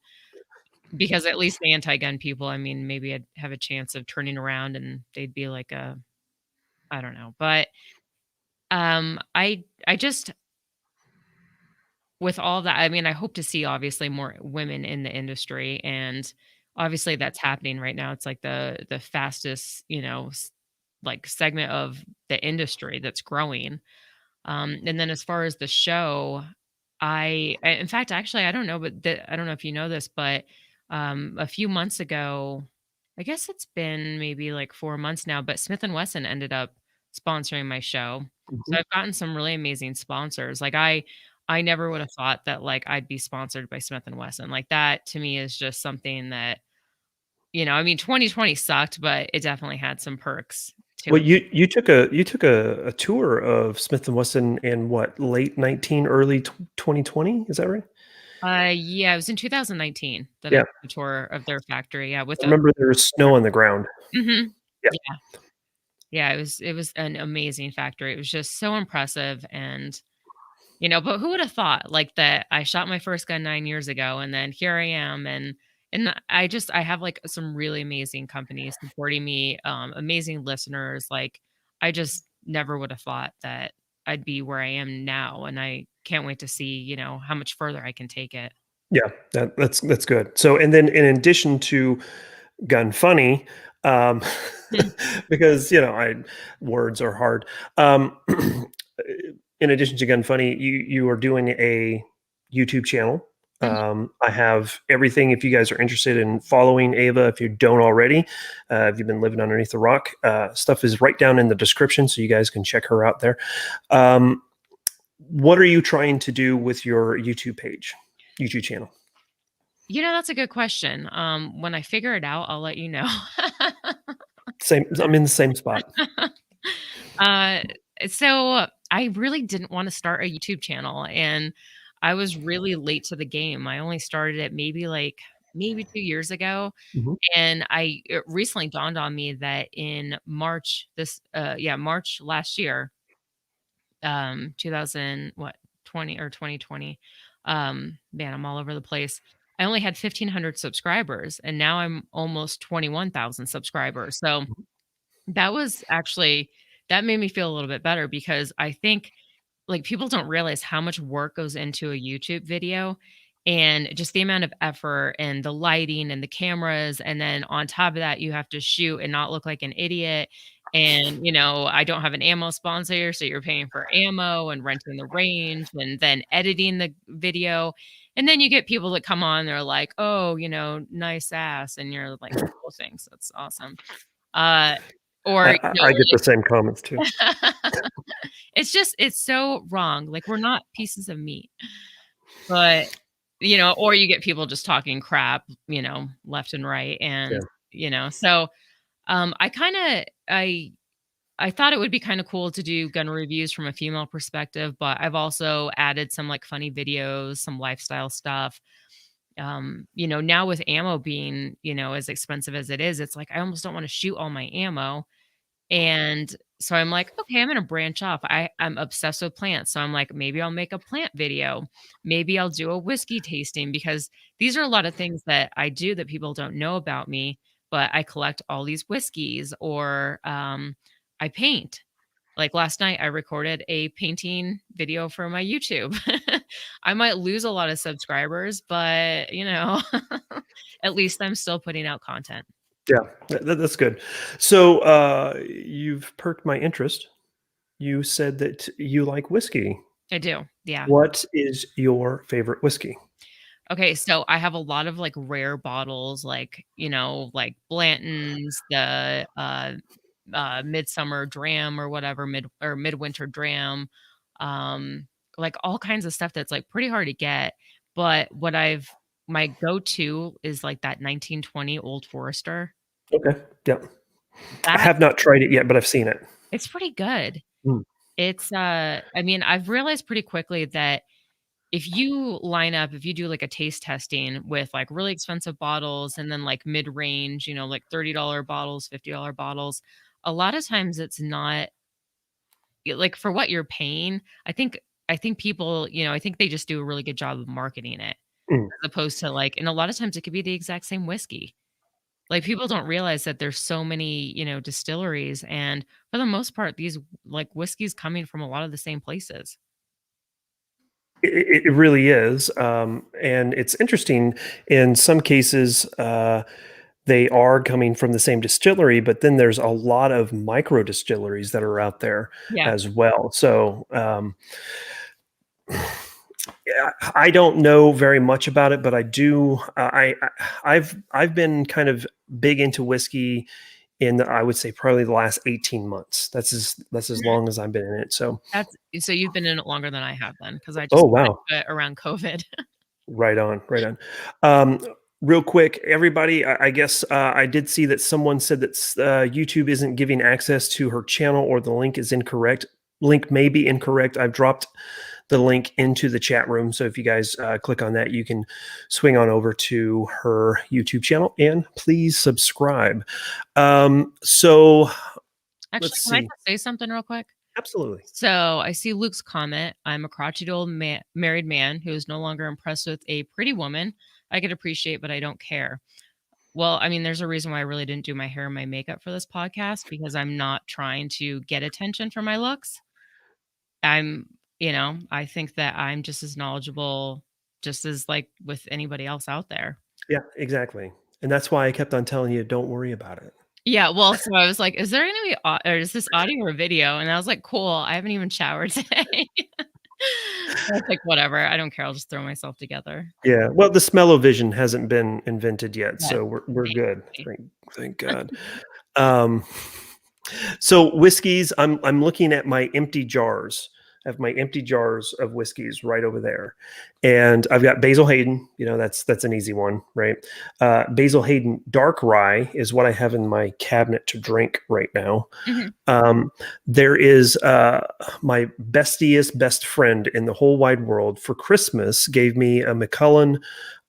Speaker 2: because at least the anti-gun people, I mean, maybe I'd have a chance of turning around and they'd be like a, I don't know. But I just, with all that, I mean, I hope to see obviously more women in the industry, and obviously that's happening right now. It's like the fastest, like segment of the industry that's growing. And then as far as the show, in fact, actually, I don't know, but I don't know if you know this, but a few months ago, I guess it's been maybe like 4 months now, but Smith and Wesson ended up sponsoring my show. So
Speaker 1: Mhm.
Speaker 2: I've gotten some really amazing sponsors. Like I never would have thought that like I'd be sponsored by Smith and Wesson. Like that to me is just something that, I mean, 2020 sucked, but it definitely had some perks to
Speaker 1: Well,
Speaker 2: it.
Speaker 1: you took a tour of Smith and Wesson in what, late 19, early 2020? Is that right?
Speaker 2: Yeah, it was in 2019 that I
Speaker 1: Yeah,
Speaker 2: took a tour of their factory. Yeah, with
Speaker 1: I
Speaker 2: a
Speaker 1: remember there was snow on the ground.
Speaker 2: Mhm.
Speaker 1: Yeah,
Speaker 2: Yeah. Yeah, it was an amazing factory. It was just so impressive, and, but who would have thought, like, that I shot my first gun 9 years ago, and then here I am, and I have, like, some really amazing companies supporting me, amazing listeners, like, I just never would have thought that I'd be where I am now, and I can't wait to see, how much further I can take it.
Speaker 1: yeah, that's good. So, and then in addition to Gun Funny, um,
Speaker 2: Mhm.
Speaker 1: because I words are hard. In addition to Gun Funny, you are doing a YouTube channel.
Speaker 2: Mhm.
Speaker 1: I have everything. If you guys are interested in following Ava, if you don't already, if you've been living underneath the rock, stuff is right down in the description, so you guys can check her out there. Um, what are you trying to do with your YouTube channel?
Speaker 2: That's a good question. When I figure it out, I'll let you know.
Speaker 1: Same. I'm in the same spot.
Speaker 2: Uh, so I really didn't want to start a YouTube channel, and I was really late to the game. I only started it maybe 2 years ago,
Speaker 1: Mhm.
Speaker 2: and it recently dawned on me that in March March last year, 2000 what, 20 or 2020. Man, I'm all over the place. I only had 1,500 subscribers, and now I'm almost 21,000 subscribers. So that made me feel a little bit better, because I think, like, people don't realize how much work goes into a YouTube video, and just the amount of effort and the lighting and the cameras, and then on top of that you have to shoot and not look like an idiot. And I don't have an ammo sponsor, so you're paying for ammo and renting the range and then editing the video. And then you get people that come on, they're like, oh, nice ass, and you're like, oh, thanks, that's awesome. uh or
Speaker 1: I get the same comments too.
Speaker 2: it's so wrong. Like, we're not pieces of meat. But, or you get people just talking crap, left and right.
Speaker 1: Yeah.
Speaker 2: And, so I kind of I thought it would be kind of cool to do gun reviews from a female perspective, but I've also added some like funny videos, some lifestyle stuff. Now with ammo being, as expensive as it is, it's like I almost don't want to shoot all my ammo. And so I'm like, okay, I'm gonna branch off. I'm obsessed with plants. So I'm like, maybe I'll make a plant video. Maybe I'll do a whiskey tasting, because these are a lot of things that I do that people don't know about me, but I collect all these whiskeys, or I paint. Like last night I recorded a painting video for my YouTube. I might lose a lot of subscribers, but at least I'm still putting out content.
Speaker 1: Yeah, that's good. So, you've perked my interest. You said that you like whiskey.
Speaker 2: I do. Yeah.
Speaker 1: What is your favorite whiskey?
Speaker 2: Okay, so I have a lot of, like, rare bottles, like, like Blanton's, the, Midsummer Dram or whatever, Midwinter Dram, um, like, all kinds of stuff that's, like, pretty hard to get, but my go-to is, like, that 1920 Old Forester.
Speaker 1: Okay. Yeah. I
Speaker 2: That
Speaker 1: have not tried it yet, but I've seen it.
Speaker 2: It's pretty good.
Speaker 1: Mm.
Speaker 2: I mean, I've realized pretty quickly that if you do like a taste testing with like really expensive bottles and then like mid-range, like $30 bottles, $50 bottles, a lot of times it's not like for what you're paying. I think people, I think they just do a really good job of marketing it
Speaker 1: Mm.
Speaker 2: as opposed to like, and a lot of times it could be the exact same whiskey. Like people don't realize that there's so many, distilleries and for the most part, these like whiskeys coming from a lot of the same places.
Speaker 1: It really is, and it's interesting. In some cases, they are coming from the same distillery, but then there's a lot of micro distilleries that are out there
Speaker 2: Yeah.
Speaker 1: as well. So, yeah, I don't know very much about it, but I do. I've been kind of big into whiskey I would say probably the last 18 months. That's as long as I've been in it. So,
Speaker 2: So you've been in it longer than I have then, because I
Speaker 1: oh
Speaker 2: just got
Speaker 1: wow.
Speaker 2: into it around COVID.
Speaker 1: Right on, right on. Um, Real quick, everybody, I guess I did see that someone said that YouTube isn't giving access to her channel or the link is incorrect. Link may be incorrect. I've dropped the link into the chat room. So if you guys click on that, you can swing on over to her YouTube channel and please subscribe. So
Speaker 2: Actually,
Speaker 1: let's
Speaker 2: can I
Speaker 1: see.
Speaker 2: just say something real quick?
Speaker 1: Absolutely.
Speaker 2: So I see Luke's comment. I'm a crotchety old married man who is no longer impressed with a pretty woman. I could appreciate, but I don't care. Well, I mean, there's a reason why I really didn't do my hair and my makeup for this podcast because I'm not trying to get attention for my looks. I think that I'm just as knowledgeable, just as like with anybody else out there.
Speaker 1: Yeah, exactly. And that's why I kept on telling you, don't worry about it.
Speaker 2: Yeah, well, so I was like, "Is there gonna be or is this audio or video?" And I was like, "Cool, I haven't even showered today." I was like, "Whatever, I don't care, I'll just throw myself together."
Speaker 1: Yeah, well, the smell-o-vision hasn't been invented yet,
Speaker 2: Yes,
Speaker 1: so we're good.
Speaker 2: thankfully.
Speaker 1: Thank God. Um, so whiskeys, I'm looking at my empty jars. I have my empty jars of whiskeys right over there, and I've got Basil Hayden. That's an easy one, right? Basil Hayden Dark Rye is what I have in my cabinet to drink right now.
Speaker 2: Mhm.
Speaker 1: Um, there is my bestiest best friend in the whole wide world for Christmas gave me a Macallan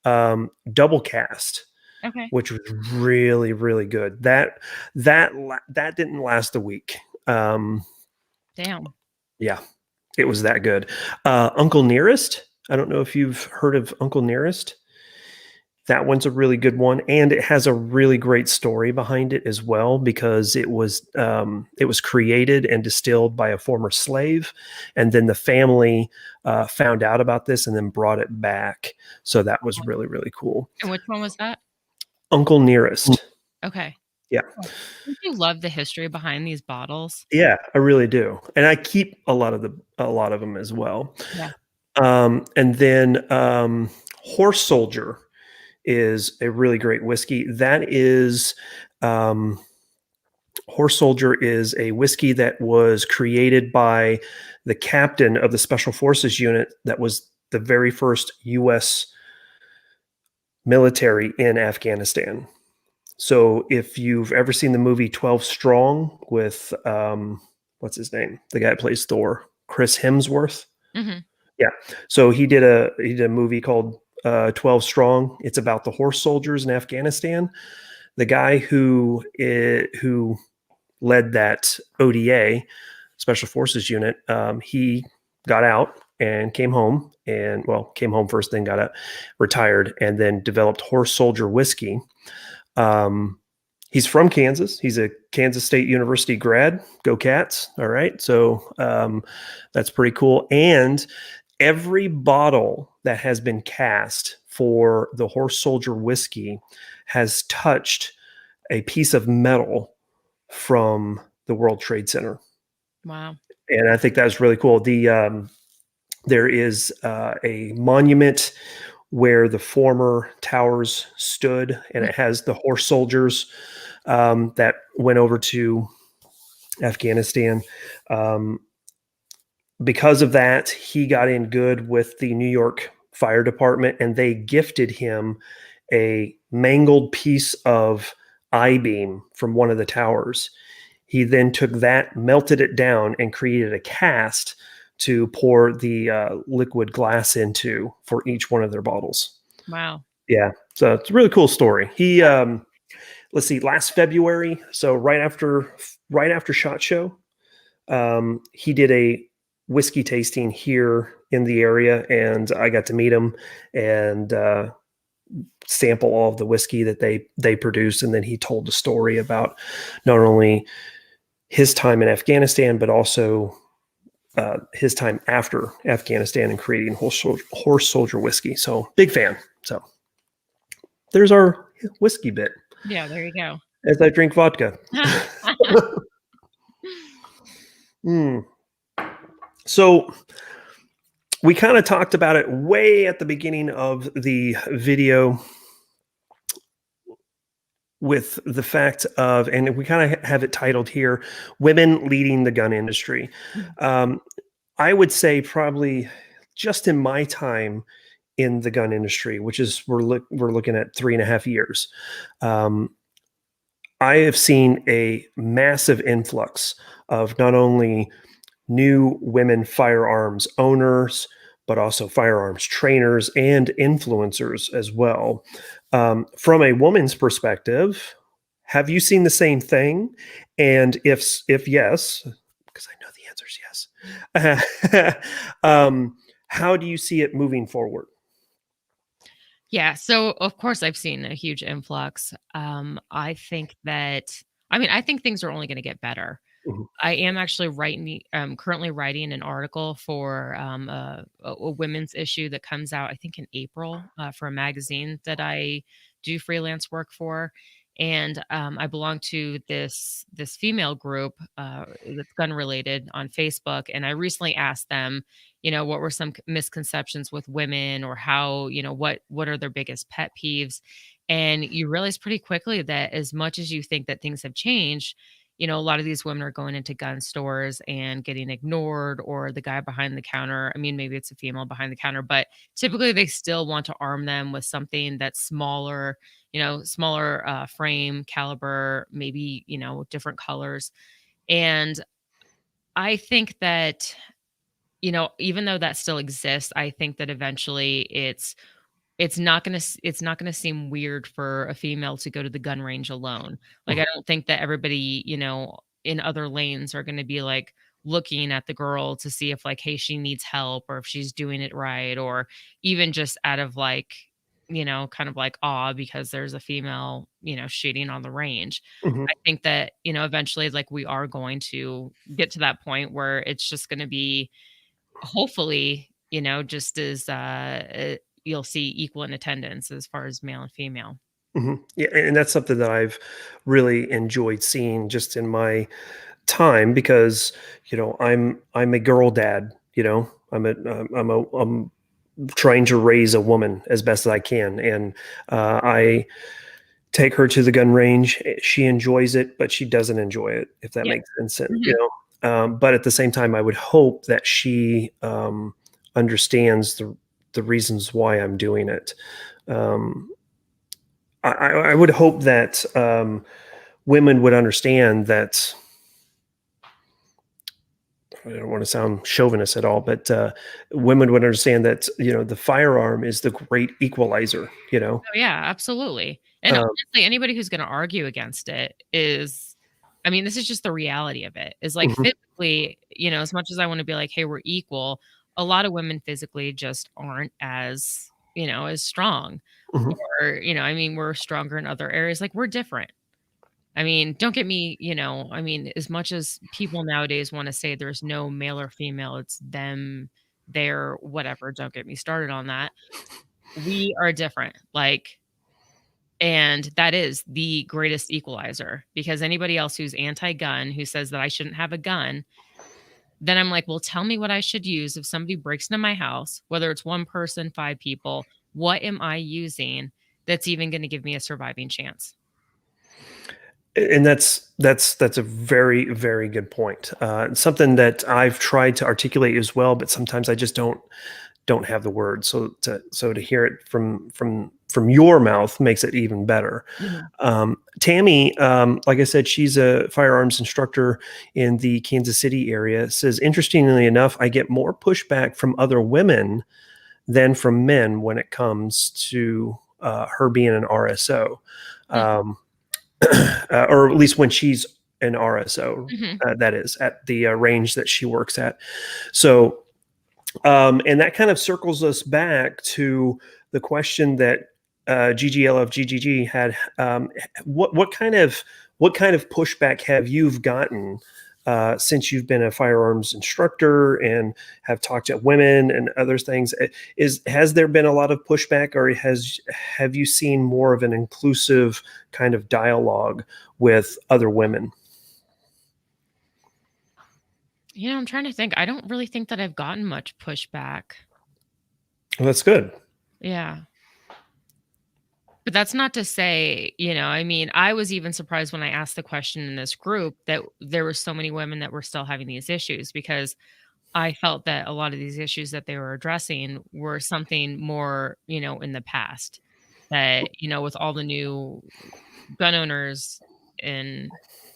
Speaker 1: double cast,
Speaker 2: Okay.
Speaker 1: which was really really good. That didn't last a week.
Speaker 2: Damn.
Speaker 1: Yeah, it was that good. Uncle Nearest. I don't know if you've heard of Uncle Nearest. That one's a really good one, and it has a really great story behind it as well because it was created and distilled by a former slave, and then the family found out about this and then brought it back. So that was really really cool.
Speaker 2: And which one was that?
Speaker 1: Uncle Nearest.
Speaker 2: Okay.
Speaker 1: Yeah,
Speaker 2: Cool. Don't you love the history behind these bottles?
Speaker 1: yeah, I really do, and I keep a lot of them as well.
Speaker 2: Yeah.
Speaker 1: And then Horse Soldier is a really great whiskey. That is um, Horse Soldier is a whiskey that was created by the captain of the Special Forces unit that was the very first U.S. military in Afghanistan. So if you've ever seen the movie 12 Strong with what's his name, the guy that plays Thor, Chris Hemsworth.
Speaker 2: Mhm.
Speaker 1: Yeah. So he did a movie called 12 Strong. It's about the horse soldiers in Afghanistan. The guy who led that ODA, Special Forces Unit, he got out and came home and came home first, then got out, retired, and then developed Horse Soldier whiskey. Um, he's from Kansas. He's a Kansas State University grad. Go Cats! All right, so that's pretty cool. And every bottle that has been cast for the Horse Soldier whiskey has touched a piece of metal from the World Trade Center,
Speaker 2: Wow.
Speaker 1: and I think that's really cool. There is a monument where the former towers stood, and it has the horse soldiers that went over to Afghanistan. Um, because of that, he got in good with the New York Fire Department, and they gifted him a mangled piece of I beam from one of the towers. He then took that, melted it down, and created a cast to pour the liquid glass into for each one of their bottles.
Speaker 2: Wow.
Speaker 1: Yeah, so it's a really cool story. He, let's see, last February, so right after Shot Show, he did a whiskey tasting here in the area, and I got to meet him and sample all of the whiskey that they produced. And then he told the story about not only his time in Afghanistan, but also his time after Afghanistan and creating horse soldier whiskey. So big fan. So there's our whiskey bit
Speaker 2: Yeah, there you go.
Speaker 1: as I drink vodka. Mm. So we kind of talked about it way at the beginning of the video with the fact of, and we kind of have it titled here, women leading the gun industry. Um, I would say probably just in my time in the gun industry, which is we're looking at 3.5 years. Um, I have seen a massive influx of not only new women firearms owners, but also firearms trainers and influencers as well. From a woman's perspective, have you seen the same thing? And if yes, because I know the answer is yes, how do you see it moving forward?
Speaker 2: Yeah, so of course I've seen a huge influx. I think that I think things are only going to get better.
Speaker 1: Mhm,
Speaker 2: I am actually currently writing an article for a women's issue that comes out, I think, in April for a magazine that I do freelance work for. And I belong to this female group that's gun related on Facebook. And I recently asked them, what were some misconceptions with women, or how, what are their biggest pet peeves? And you realize pretty quickly that as much as you think that things have changed, a lot of these women are going into gun stores and getting ignored, or the guy behind the counter. I mean, maybe it's a female behind the counter, but typically they still want to arm them with something that's smaller, smaller frame, caliber, maybe, different colors. And I think that, even though that still exists, I think that eventually it's not gonna seem weird for a female to go to the gun range alone. Like,
Speaker 1: mhm,
Speaker 2: I don't think that everybody, in other lanes are gonna be, like, looking at the girl to see if, like, hey, she needs help, or if she's doing it right, or even just out of, like, kind of like awe because there's a female, shooting on the range.
Speaker 1: mhm,
Speaker 2: I think that, eventually, like, we are going to get to that point where it's just gonna be, hopefully, just as, you'll see equal in attendance as far as male and female.
Speaker 1: mhm. Yeah, and that's something that I've really enjoyed seeing just in my time because I'm a girl dad. I'm trying to raise a woman as best as I can, and I take her to the gun range. She enjoys it, but she doesn't enjoy it, if that
Speaker 2: Yeah.
Speaker 1: makes sense.
Speaker 2: Mhm.
Speaker 1: But at the same time, I would hope that she understands the reasons why I'm doing it. Um, I would hope that women would understand that. I don't want to sound chauvinist at all, but women would understand that the firearm is the great equalizer.
Speaker 2: Oh, yeah, absolutely. And
Speaker 1: Um,
Speaker 2: honestly, anybody who's gonna argue against it is, I mean, this is just the reality of it. Is like
Speaker 1: mhm,
Speaker 2: physically, as much as I wanna be like, "Hey, we're equal," a lot of women physically just aren't as, as strong.
Speaker 1: mhm,
Speaker 2: Or, I mean, we're stronger in other areas, like, we're different. I mean, don't get me, as much as people nowadays wanna say there's no male or female, it's them, they're, whatever, don't get me started on that. We are different, like, and that is the greatest equalizer, because anybody else who's anti-gun, who says that I shouldn't have a gun, then I'm like, "Well, tell me what I should use if somebody breaks into my house, whether it's 1 person, 5 people, what am I using that's even going to give me a surviving chance?
Speaker 1: And that's a very, very good point. Something that I've tried to articulate as well, but sometimes I just don't have the words. So to hear it from your mouth makes it even better.
Speaker 2: Mhm.
Speaker 1: Tammy, like I said, she's a firearms instructor in the Kansas City area. Says, interestingly enough, I get more pushback from other women than from men when it comes to her being an RSO.
Speaker 2: Mm.
Speaker 1: Um, or at least when she's an RSO,
Speaker 2: Mhm.
Speaker 1: that is at the range that she works at. So, and that kind of circles us back to the question that GGL of GGG had. What kind of pushback have you gotten since you've been a firearms instructor and have talked to women and other things? Has there been a lot of pushback, or have you seen more of an inclusive kind of dialogue with other women?
Speaker 2: I'm trying to think. I don't really think that I've gotten much pushback.
Speaker 1: Well, that's good.
Speaker 2: Yeah. But that's not to say, I mean, I was even surprised when I asked the question in this group that there were so many women that were still having these issues, because I felt that a lot of these issues that they were addressing were something more, in the past. That, with all the new gun owners and,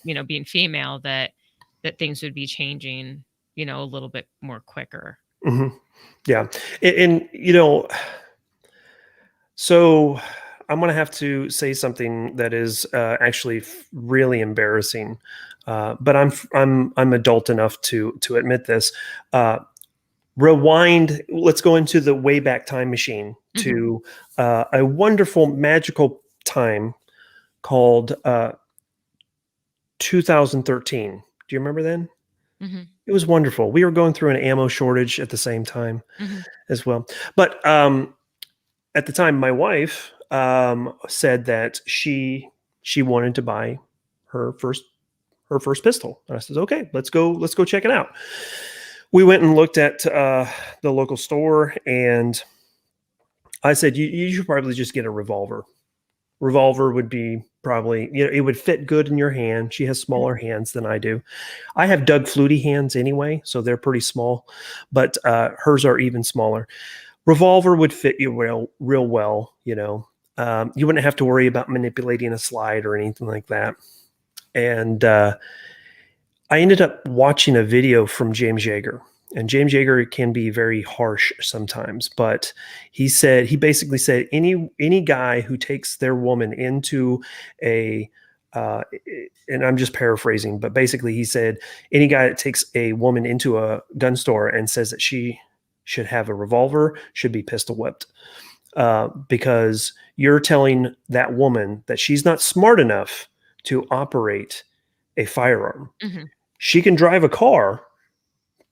Speaker 2: being female, that things would be changing, a little bit more quicker.
Speaker 1: Hmm. Yeah, and so I'm going to have to say something that is actually really embarrassing, but I'm adult enough to admit this. Uh, Rewind. Let's go into the Wayback Time machine
Speaker 2: Mhm,
Speaker 1: to a wonderful, magical time called 2013. Do you remember then?
Speaker 2: mhm,
Speaker 1: It was wonderful. We were going through an ammo shortage at the same time
Speaker 2: mhm,
Speaker 1: as well, but at the time, my wife said that she wanted to buy her first her first pistol, and I said, "Okay, let's go check it out." We went and looked at the local store, and I said, "You should probably just get a revolver. Revolver would be probably it would fit good in your hand. She has
Speaker 2: mhm.
Speaker 1: smaller hands than I do. I have Doug Flutie hands anyway, so they're pretty small, but hers are even smaller. Revolver would fit you real well. You wouldn't have to worry about manipulating a slide or anything like that. And I ended up watching a video from James Yeager. And James Yeager can be very harsh sometimes, but he basically said any guy who takes their woman into a uh, and I'm just paraphrasing, but basically he said any guy that takes a woman into a gun store and says that she should have a revolver should be pistol whipped, because you're telling that woman that she's not smart enough to operate a firearm.
Speaker 2: Mhm.
Speaker 1: She can drive a car,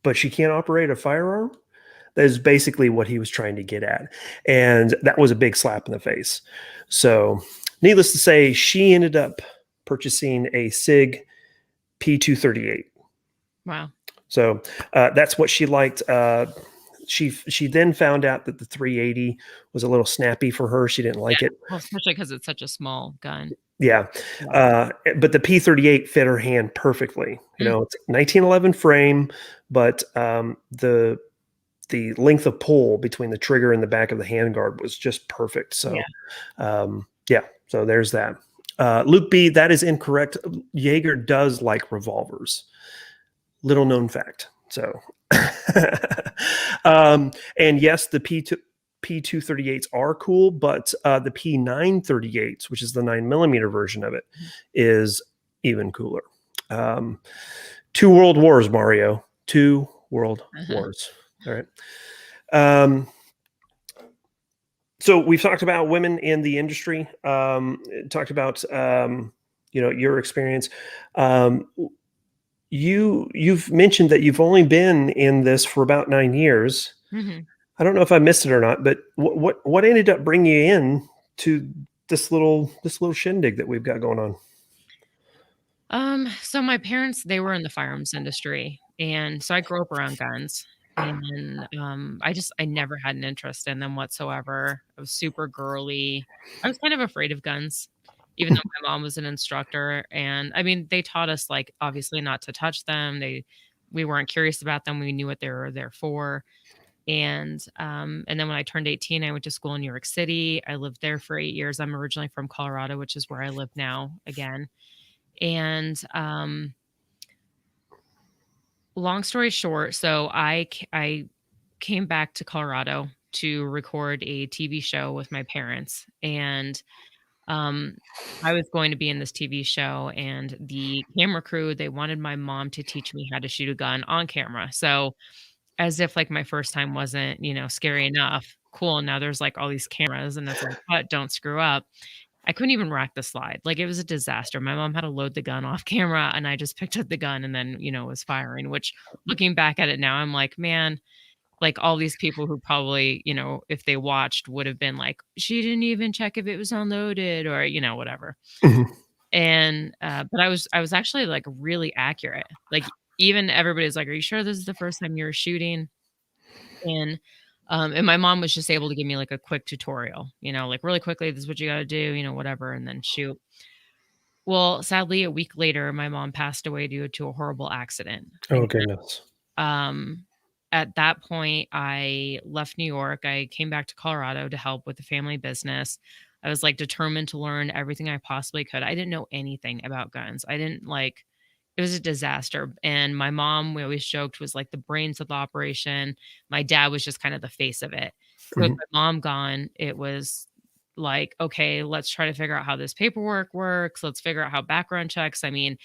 Speaker 1: but she can't operate a firearm. That is basically what he was trying to get at. And that was a big slap in the face. So, needless to say, she ended up purchasing a SIG P238.
Speaker 2: Wow.
Speaker 1: So that's what she liked. She then found out that the 380 was a little snappy for her. She didn't
Speaker 2: Yeah.
Speaker 1: like it.
Speaker 2: Well, especially because it's such a small gun.
Speaker 1: Yeah,
Speaker 2: Yeah.
Speaker 1: but the P38 fit her hand perfectly.
Speaker 2: Mm.
Speaker 1: It's 1911 frame, but the length of pull between the trigger and the back of the handguard was just perfect.
Speaker 2: Yeah.
Speaker 1: So, yeah, so there's that. Luke B, that is incorrect. Jaeger does like revolvers. Little known fact. So, and yes, the P238s are cool, but the P938s, which is the 9 millimeter version of it,
Speaker 2: Mhm.
Speaker 1: is even cooler. Um, two world wars, Mario. Two world
Speaker 2: Uh-huh.
Speaker 1: wars. All right. Um, so we've talked about women in the industry. Talked about your experience. Um, you've mentioned that you've only been in this for about 9 years.
Speaker 2: Mhm.
Speaker 1: I don't know if I missed it or not, but what ended up bringing you in to this little shindig that we've got going on?
Speaker 2: So my parents, they were in the firearms industry, and so I grew up around guns. And, I never had an interest in them whatsoever. I was super girly. I was kind of afraid of guns, even though my mom was an instructor, and, I mean, they taught us, like, obviously not to touch them. We weren't curious about them, we knew what they were there for, and then when I turned 18, I went to school in New York City. I lived there for 8 years. I'm originally from Colorado, which is where I live now again, and, long story short, so I came back to Colorado to record a TV show with my parents, and, um, I was going to be in this TV show, and the camera crew, they wanted my mom to teach me how to shoot a gun on camera, so as if, like, my first time wasn't, scary enough, cool, now there's, like, all these cameras, and it's like, "But don't screw up." I couldn't even rack the slide, like, it was a disaster. My mom had to load the gun off camera, and I just picked up the gun and then, was firing, which looking back at it now, I'm like, "Man," like, all these people who probably, if they watched, would have been like, "She didn't even check if it was unloaded," or, whatever.
Speaker 1: Mhm.
Speaker 2: And, but I was actually, like, really accurate. Like, even everybody's like, "Are you sure this is the first time you were shooting?" And, and my mom was just able to give me, like, a quick tutorial, like, really quickly, "This is what you gotta do," whatever, and then shoot. Well, sadly, a week later, my mom passed away due to a horrible accident.
Speaker 1: Oh, goodness.
Speaker 2: Um, at that point, I left New York. I came back to Colorado to help with the family business. I was like determined to learn everything I possibly could. I didn't know anything about guns. I didn't like it was a disaster. And my mom, we always joked, was like the brains of the operation. My dad was just kind of the face of it. So with
Speaker 1: Mhm.
Speaker 2: my mom gone, it was like, okay, let's try to figure out how this paperwork works. Let's figure out how background checks. I mean,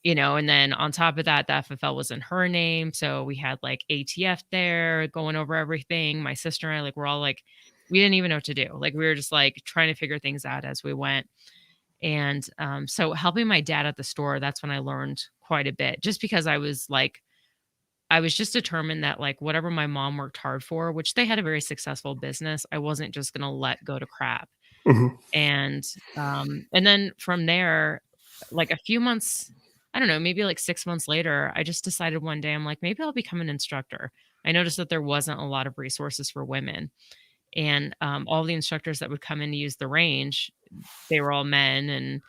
Speaker 2: and then on top of that, the FFL was in her name, so we had, like, ATF there going over everything. My sister and I, like, we're all, like we didn't even know what to do. Like, we were just, like, trying to figure things out as we went, and, so helping my dad at the store, that's when I learned quite a bit, just because I was just determined that, like, whatever my mom worked hard for, which they had a very successful business, I wasn't just gonna let go to crap.
Speaker 1: Mhm.
Speaker 2: And then from there, like a few months, I don't know, maybe like 6 months later, I just decided one day, I'm like, maybe I'll become an instructor. I noticed that there wasn't a lot of resources for women. And all the instructors that would come in to use the range, they were all men.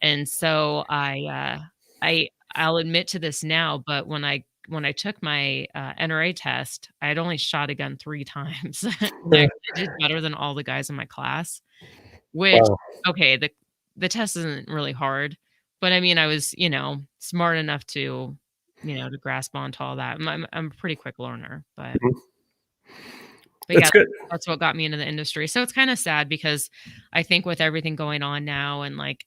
Speaker 2: And so I'll admit to this now, but when I took my NRA test, I had only shot a gun 3 times. And I did better than all the guys in my class. Which
Speaker 1: Wow.
Speaker 2: okay, the test isn't really hard, but I mean, I was, smart enough to, to grasp onto all that. I'm a pretty quick learner,
Speaker 1: Mhm.
Speaker 2: but yeah,
Speaker 1: That's good.
Speaker 2: that's what got me into the industry. So it's kinda sad because I think with everything going on now and, like,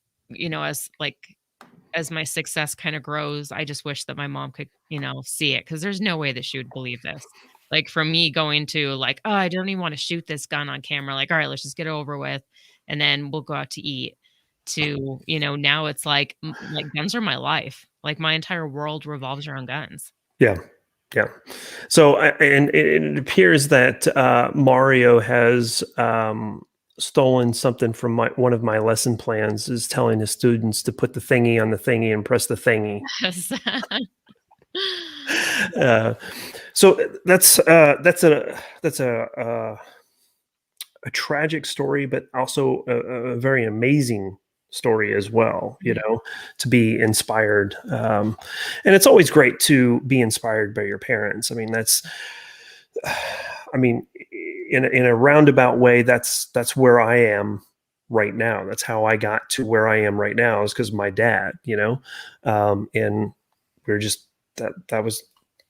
Speaker 2: as my success kinda grows, I just wish that my mom could, see it because there's no way that she would believe this. Like, from me going to, like, "Oh, I don't even wanna shoot this gun on camera," like, "Alright, let's just get it over with, and then we'll go out to eat," to, now it's like, guns are my life. Like, my entire world revolves around guns.
Speaker 1: Yeah. Yeah. So, and it appears that Mario has stolen something from one of my lesson plans. Is telling his students to put the thingy on the thingy and press the thingy.
Speaker 2: Yes.
Speaker 1: Uh, so that's a tragic story, but also a very amazing story as well.
Speaker 2: Yeah.
Speaker 1: To be inspired, and it's always great to be inspired by your parents. I mean, I mean, in a roundabout way, that's where I am right now. That's how I got to where I am right now is because of my dad. And we're just that was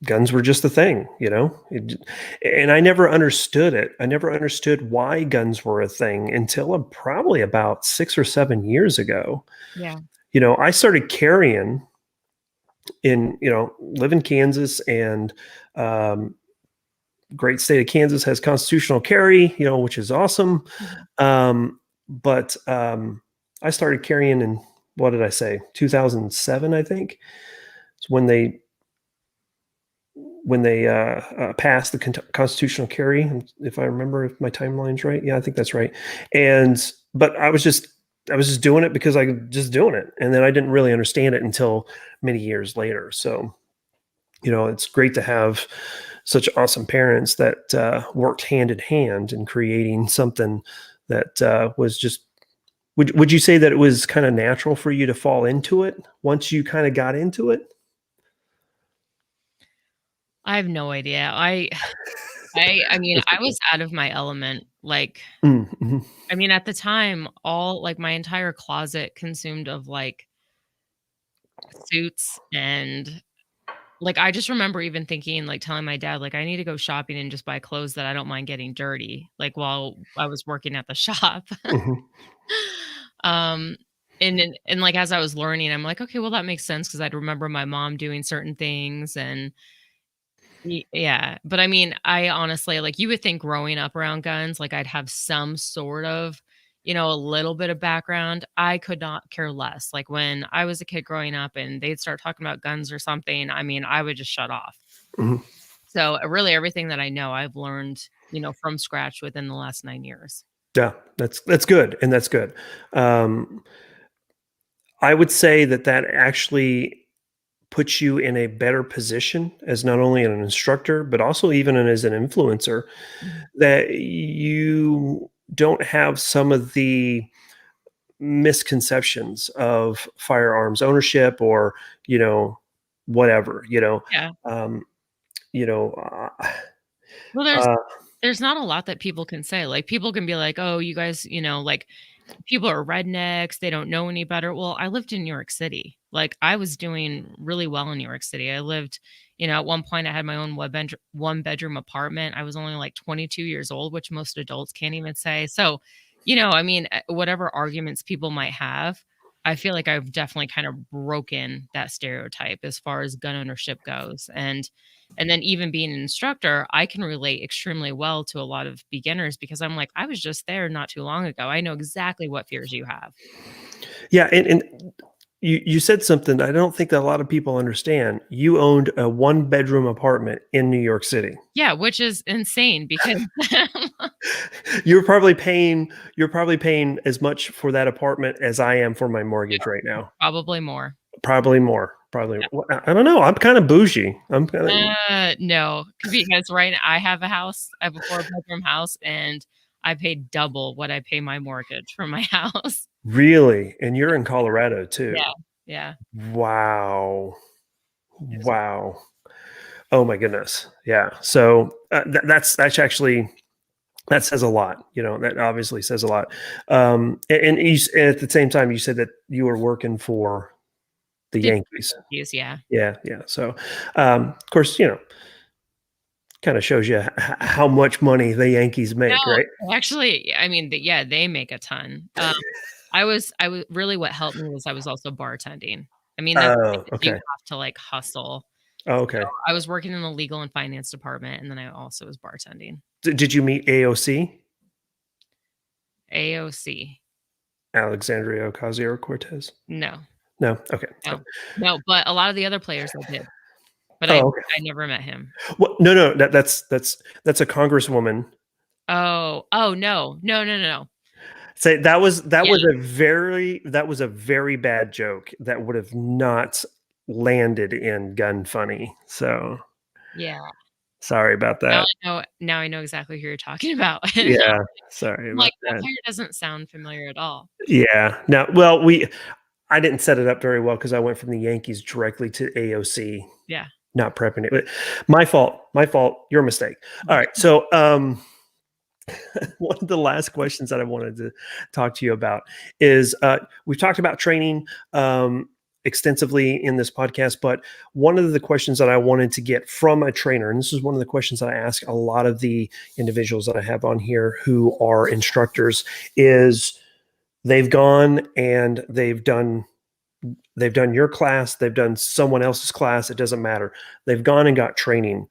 Speaker 1: guns were just a thing. And I never understood it. I never understood why guns were a thing until probably about 6 or 7 years ago.
Speaker 2: Yeah.
Speaker 1: I started carrying live in Kansas, and um, great state of Kansas has constitutional carry, which is awesome.
Speaker 2: Mhm.
Speaker 1: But I started carrying in, what did I say, 2007, I think. It's when they passed the constitutional carry, if I remember, if my timeline's right. Yeah, I think that's right. But I was just doing it because I just doing it, and then I didn't really understand it until many years later. So, it's great to have such awesome parents that worked hand in hand in creating something that was just. Would you say that it was kind of natural for you to fall into it once you kind of got into it?
Speaker 2: I have no idea. I mean,
Speaker 1: That's
Speaker 2: I
Speaker 1: okay.
Speaker 2: was out of my element. Like,
Speaker 1: Mhm.
Speaker 2: I mean, at the time, all like my entire closet consumed of like suits and like I just remember even thinking, like telling my dad, like, I need to go shopping and just buy clothes that I don't mind getting dirty, like while I was working at the shop.
Speaker 1: Mhm.
Speaker 2: um and like as I was learning, I'm like, okay, well that makes sense because I'd remember my mom doing certain things and yeah, but I mean, I honestly like you would think growing up around guns, like I'd have some sort of, a little bit of background. I could not care less. Like when I was a kid growing up and they'd start talking about guns or something, I mean, I would just shut off.
Speaker 1: Mhm.
Speaker 2: So really everything that I know, I've learned, from scratch within the last 9 years.
Speaker 1: Yeah, that's good, and that's good. Um, I would say that that actually puts you in a better position as not only an instructor, but also even as an influencer,
Speaker 2: Mhm.
Speaker 1: that you don't have some of the misconceptions of firearms ownership or, you know, whatever,
Speaker 2: Yeah.
Speaker 1: um, you know, uh,
Speaker 2: Well, there's
Speaker 1: uh,
Speaker 2: there's not a lot that people can say. Like people can be like, "Oh, you guys, like people are rednecks, they don't know any better." Well, I lived in New York City. Like I was doing really well in New York City. I lived, at one point I had my own one bedroom apartment. I was only like 22 years old, which most adults can't even say. So, I mean, whatever arguments people might have, I feel like I've definitely kind of broken that stereotype as far as gun ownership goes. And then even being an instructor, I can relate extremely well to a lot of beginners because I'm like, I was just there not too long ago. I know exactly what fears you have.
Speaker 1: yeah, and you said something I don't think that a lot of people understand. You owned a one-bedroom apartment in New York City.
Speaker 2: Yeah, which is insane because
Speaker 1: You're probably paying as much for that apartment as I am for my mortgage right now.
Speaker 2: probably more.
Speaker 1: Probably more. Probably. Well, I don't know. I'm kind of bougie. I'm kind of
Speaker 2: No, because right now I have a house. I have a four-bedroom house, and I pay double what I pay my mortgage for my house.
Speaker 1: really, and you're in Colorado
Speaker 2: Yeah,
Speaker 1: too.
Speaker 2: yeah.
Speaker 1: Wow.
Speaker 2: It's
Speaker 1: Wow. Oh my goodness. Yeah. So that's actually that says a lot. That obviously says a lot. And at the same time, you said that you were working for the Yankees.
Speaker 2: Yankees, yeah.
Speaker 1: Yeah, yeah. So, of course, kind of shows you how much money the Yankees make,
Speaker 2: No,
Speaker 1: right?
Speaker 2: actually, I mean, yeah, they make a ton. I was really what helped me was I was also bartending. I mean, that's
Speaker 1: Oh,
Speaker 2: you
Speaker 1: okay.
Speaker 2: have to like hustle.
Speaker 1: Oh,
Speaker 2: So
Speaker 1: okay.
Speaker 2: I was working in the legal and finance department, and then I also was bartending.
Speaker 1: Did you meet AOC,
Speaker 2: AOC.
Speaker 1: Alexandria Ocasio-Cortez?
Speaker 2: No,
Speaker 1: No. Okay.
Speaker 2: no, no, but a lot of the other players I did, but I
Speaker 1: Oh, okay.
Speaker 2: I never met him.
Speaker 1: Well, no, no. That's a congresswoman.
Speaker 2: Oh, no. No, no, no, no.
Speaker 1: Say that was
Speaker 2: Yeah,
Speaker 1: that was a very bad joke that would have not landed in gun funny. So
Speaker 2: yeah.
Speaker 1: sorry about
Speaker 2: Now
Speaker 1: that.
Speaker 2: I know exactly who you're talking about.
Speaker 1: Yeah, sorry
Speaker 2: I'm
Speaker 1: about
Speaker 2: like, that
Speaker 1: that.
Speaker 2: player doesn't sound familiar at all.
Speaker 1: Yeah. Now, well, I didn't set it up very well because I went from the Yankees directly to AOC,
Speaker 2: Yeah.
Speaker 1: not prepping it. But my fault. My fault. Your mistake. All right. So, one of the last questions that I wanted to talk to you about is we've talked about training extensively in this podcast, but one of the questions that I wanted to get from a trainer, and this is one of the questions that I ask a lot of the individuals that I have on here who are instructors, is they've gone and they've done your class, they've done someone else's class, it doesn't matter. They've gone and got training.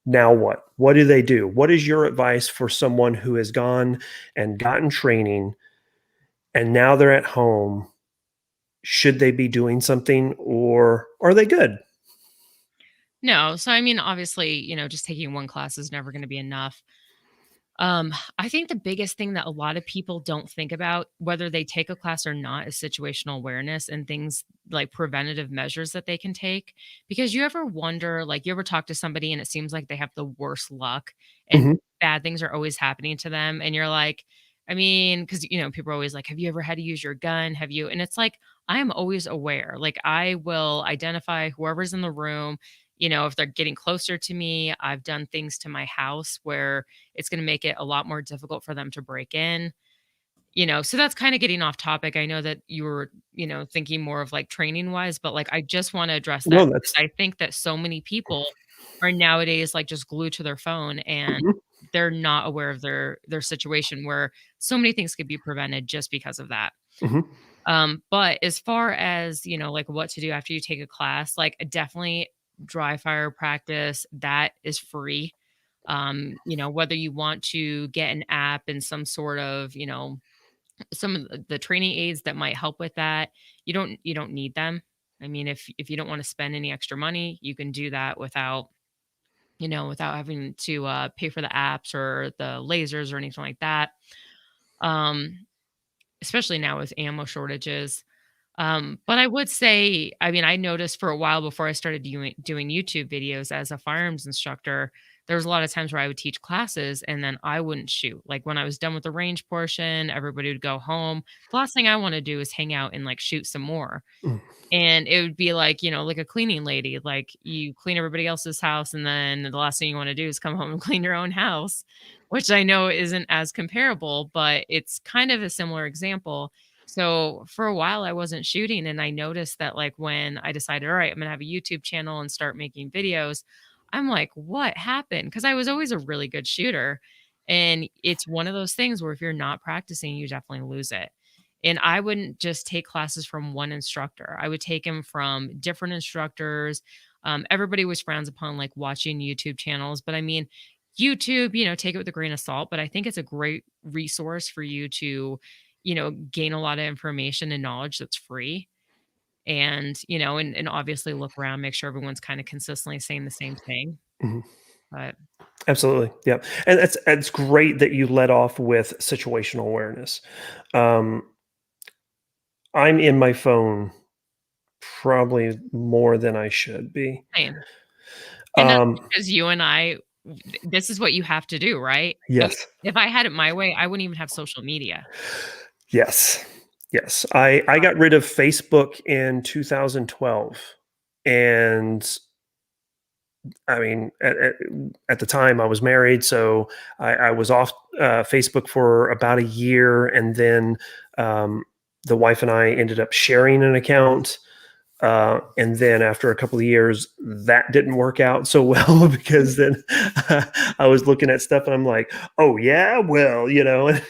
Speaker 1: Now what? What do they do? What is your advice for someone who has gone and gotten training and now they're at home? Should they be doing something or are they good?
Speaker 2: No, so I mean, obviously, just taking one class is never gonna be enough. I think the biggest thing that a lot of people don't think about, whether they take a class or not, is situational awareness and things like preventative measures that they can take. Because you ever wonder, like, you ever talk to somebody and it seems like they have the worst luck and
Speaker 1: Mhm.
Speaker 2: bad things are always happening to them. And you're like, I mean, because, people are always like, have you ever had to use your gun? Have you? And it's like, I am always aware. Like, I will identify whoever's in the room. If they're getting closer to me, I've done things to my house where it's gonna make it a lot more difficult for them to break in, so that's kinda getting off topic. I know that you were, thinking more of, like, training wise, but, like, I just wanna address that
Speaker 1: No,
Speaker 2: because
Speaker 1: that's
Speaker 2: I think that so many people are nowadays, like, just glued to their phone, and
Speaker 1: mhm,
Speaker 2: they're not aware of their situation where so many things could be prevented just because of that.
Speaker 1: mhm,
Speaker 2: But as far as, like, what to do after you take a class, like, definitely dry fire practice, that is free. Whether you want to get an app and some sort of, some of the training aids that might help with that, you don't need them. I mean, if you don't want to spend any extra money, you can do that without having to pay for the apps or the lasers or anything like that. Um, Especially now with ammo shortages. But I would say, I mean, I noticed for a while before I started doing YouTube videos as a firearms instructor, there was a lot of times where I would teach classes and then I wouldn't shoot. Like when I was done with the range portion, everybody would go home. The last thing I want to do is hang out and like shoot some more.
Speaker 1: mm,
Speaker 2: And it would be like, like a cleaning lady, like you clean everybody else's house and then the last thing you want to do is come home and clean your own house, which I know isn't as comparable, but it's kind of a similar example. So for a while I wasn't shooting and I noticed that like when I decided, all right, I'm going to have a YouTube channel and start making videos, I'm like, what happened? Cuz I was always a really good shooter. And it's one of those things where if you're not practicing, you definitely lose it. And I wouldn't just take classes from one instructor. I would take them from different instructors. Everybody was frowns upon like watching YouTube channels, but I mean, YouTube, take it with a grain of salt, but I think it's a great resource for you to, gain a lot of information and knowledge that's free. And obviously look around, make sure everyone's kind of consistently saying the same thing.
Speaker 1: mhm.
Speaker 2: But
Speaker 1: Absolutely, yeah, and it's great that you led off with situational awareness. Um, I'm in my phone probably more than I should be.
Speaker 2: same. And that's
Speaker 1: Um,
Speaker 2: because you and I, this is what you have to do, right? So
Speaker 1: yes,
Speaker 2: if I had it my way, I wouldn't even have social media.
Speaker 1: yes, yes. I got rid of Facebook in 2012, and I mean, at the time I was married, so I was off Facebook for about a year, and then um, the wife and I ended up sharing an account. And then after a couple of years, that didn't work out so well because then I was looking at stuff and I'm like, oh yeah, well, and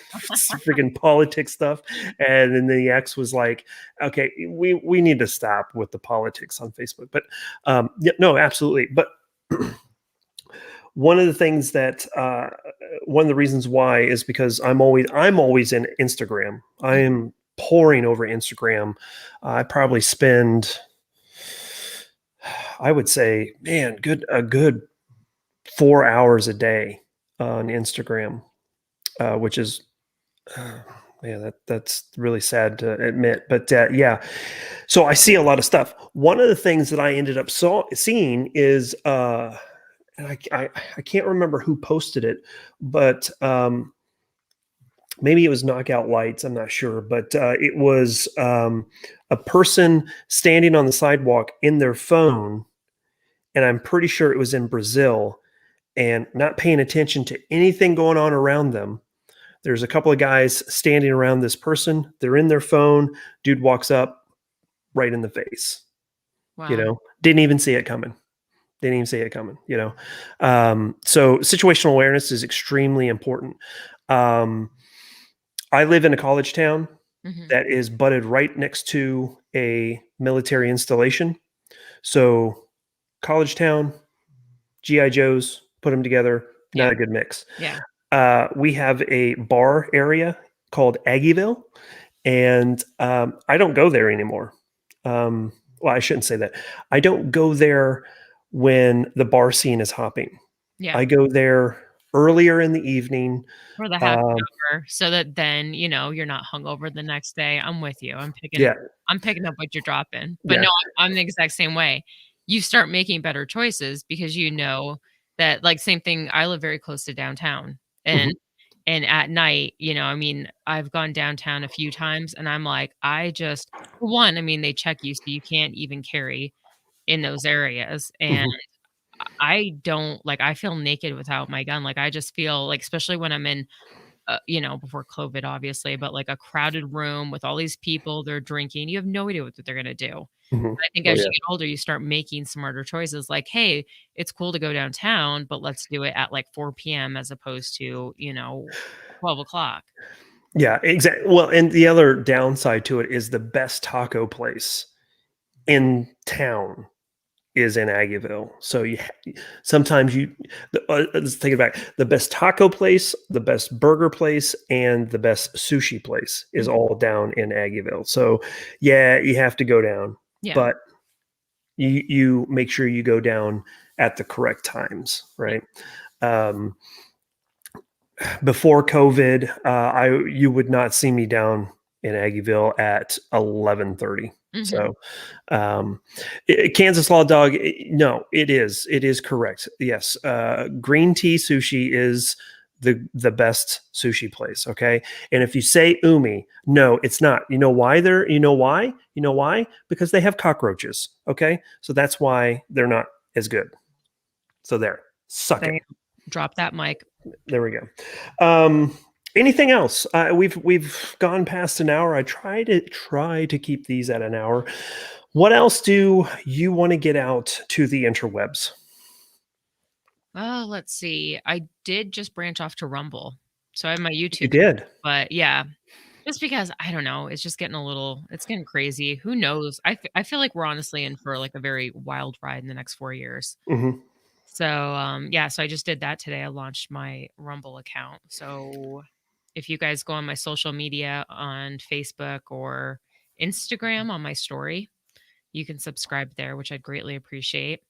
Speaker 1: freaking politics stuff. And then the ex was like, okay, we need to stop with the politics on Facebook. But yeah, no, absolutely. But one of the things that one of the reasons why is because I'm always in Instagram. I
Speaker 2: Mhm.
Speaker 1: am pouring over Instagram. I probably spend, I would say, man, a good 4 hours a day on Instagram, which is uh, man, that's really sad to admit, but yeah. So I see a lot of stuff. One of the things that I ended up seeing is and I can't remember who posted it, but maybe it was Knockout Lights. I'm not sure, but it was a person standing on the sidewalk in their phone, and I'm pretty sure it was in Brazil, and not paying attention to anything going on around them. There's a couple of guys standing around this person. They're in their phone. Dude walks up right in the face.
Speaker 2: Wow.
Speaker 1: Didn't even see it coming. Didn't even see it coming. So situational awareness is extremely important. Um, I live in a college town
Speaker 2: Mhm.
Speaker 1: that is butted right next to a military installation. So college town, GI Joes, put them together.
Speaker 2: Yeah.
Speaker 1: Not a good mix.
Speaker 2: Yeah.
Speaker 1: We have a bar area called Aggieville, and I don't go there anymore. Well, I shouldn't say that. I don't go there when the bar scene is hopping.
Speaker 2: Yeah.
Speaker 1: I go there. earlier in the evening.
Speaker 2: For the happy
Speaker 1: Um,
Speaker 2: hour, so that then, you're not hungover the next day. I'm with you.
Speaker 1: yeah,
Speaker 2: I'm picking up what you're dropping. But
Speaker 1: yeah.
Speaker 2: no, I'm the exact same way. You start making better choices because you know that, like, same thing, I live very close to downtown, and
Speaker 1: Mhm,
Speaker 2: at night, I mean, I've gone downtown a few times, and I'm like, I just for one, I mean, they check you, so you can't even carry in those areas, and
Speaker 1: mhm,
Speaker 2: I don't like, I feel naked without my gun. Like, I just feel like, especially when I'm in before COVID, obviously, but like a crowded room with all these people, they're drinking. You have no idea what they're gonna do.
Speaker 1: mhm.
Speaker 2: I think
Speaker 1: Oh,
Speaker 2: as
Speaker 1: yeah.
Speaker 2: you get older, you start making smarter choices like, hey, it's cool to go downtown, but let's do it at like 4 p.m. as opposed to, 12 o'clock.
Speaker 1: Yeah, exactly. Well, and the other downside to it is the best taco place in town is in Aggieville. So sometimes let's take it back. The best taco place, the best burger place, and the best sushi place is
Speaker 2: Mhm.
Speaker 1: all down in Aggieville. So yeah, you have to go down,
Speaker 2: Yeah.
Speaker 1: but you make sure you go down at the correct times,
Speaker 2: Yeah.
Speaker 1: right? Um, Before COVID, I you would not see me down in Aggieville at 11:30.
Speaker 2: Mhm.
Speaker 1: So, um, Kansas Law Dog, no, it is correct. Yes, green tea sushi is the best sushi place. Okay, and if you say umi, no, it's not. You know why they're? You know why? You know why? Because they have cockroaches. Okay, so that's why they're not as good. So there, suck it.
Speaker 2: They drop that mic.
Speaker 1: There we go. Um, Anything else? We've gone past an hour. I try to keep these at an hour. What else do you want to get out to the interwebs?
Speaker 2: Oh, let's see. I did just branch off to Rumble. So I have my
Speaker 1: You
Speaker 2: YouTube,
Speaker 1: did.
Speaker 2: but yeah, just because I don't know, it's just getting it's getting crazy. Who knows? I feel like we're honestly in for like a very wild ride in the next 4 years.
Speaker 1: Hmm.
Speaker 2: So yeah, so I just did that today. I launched my Rumble account. So if you guys go on my social media on Facebook or Instagram on my story, you can subscribe there, which I'd greatly appreciate.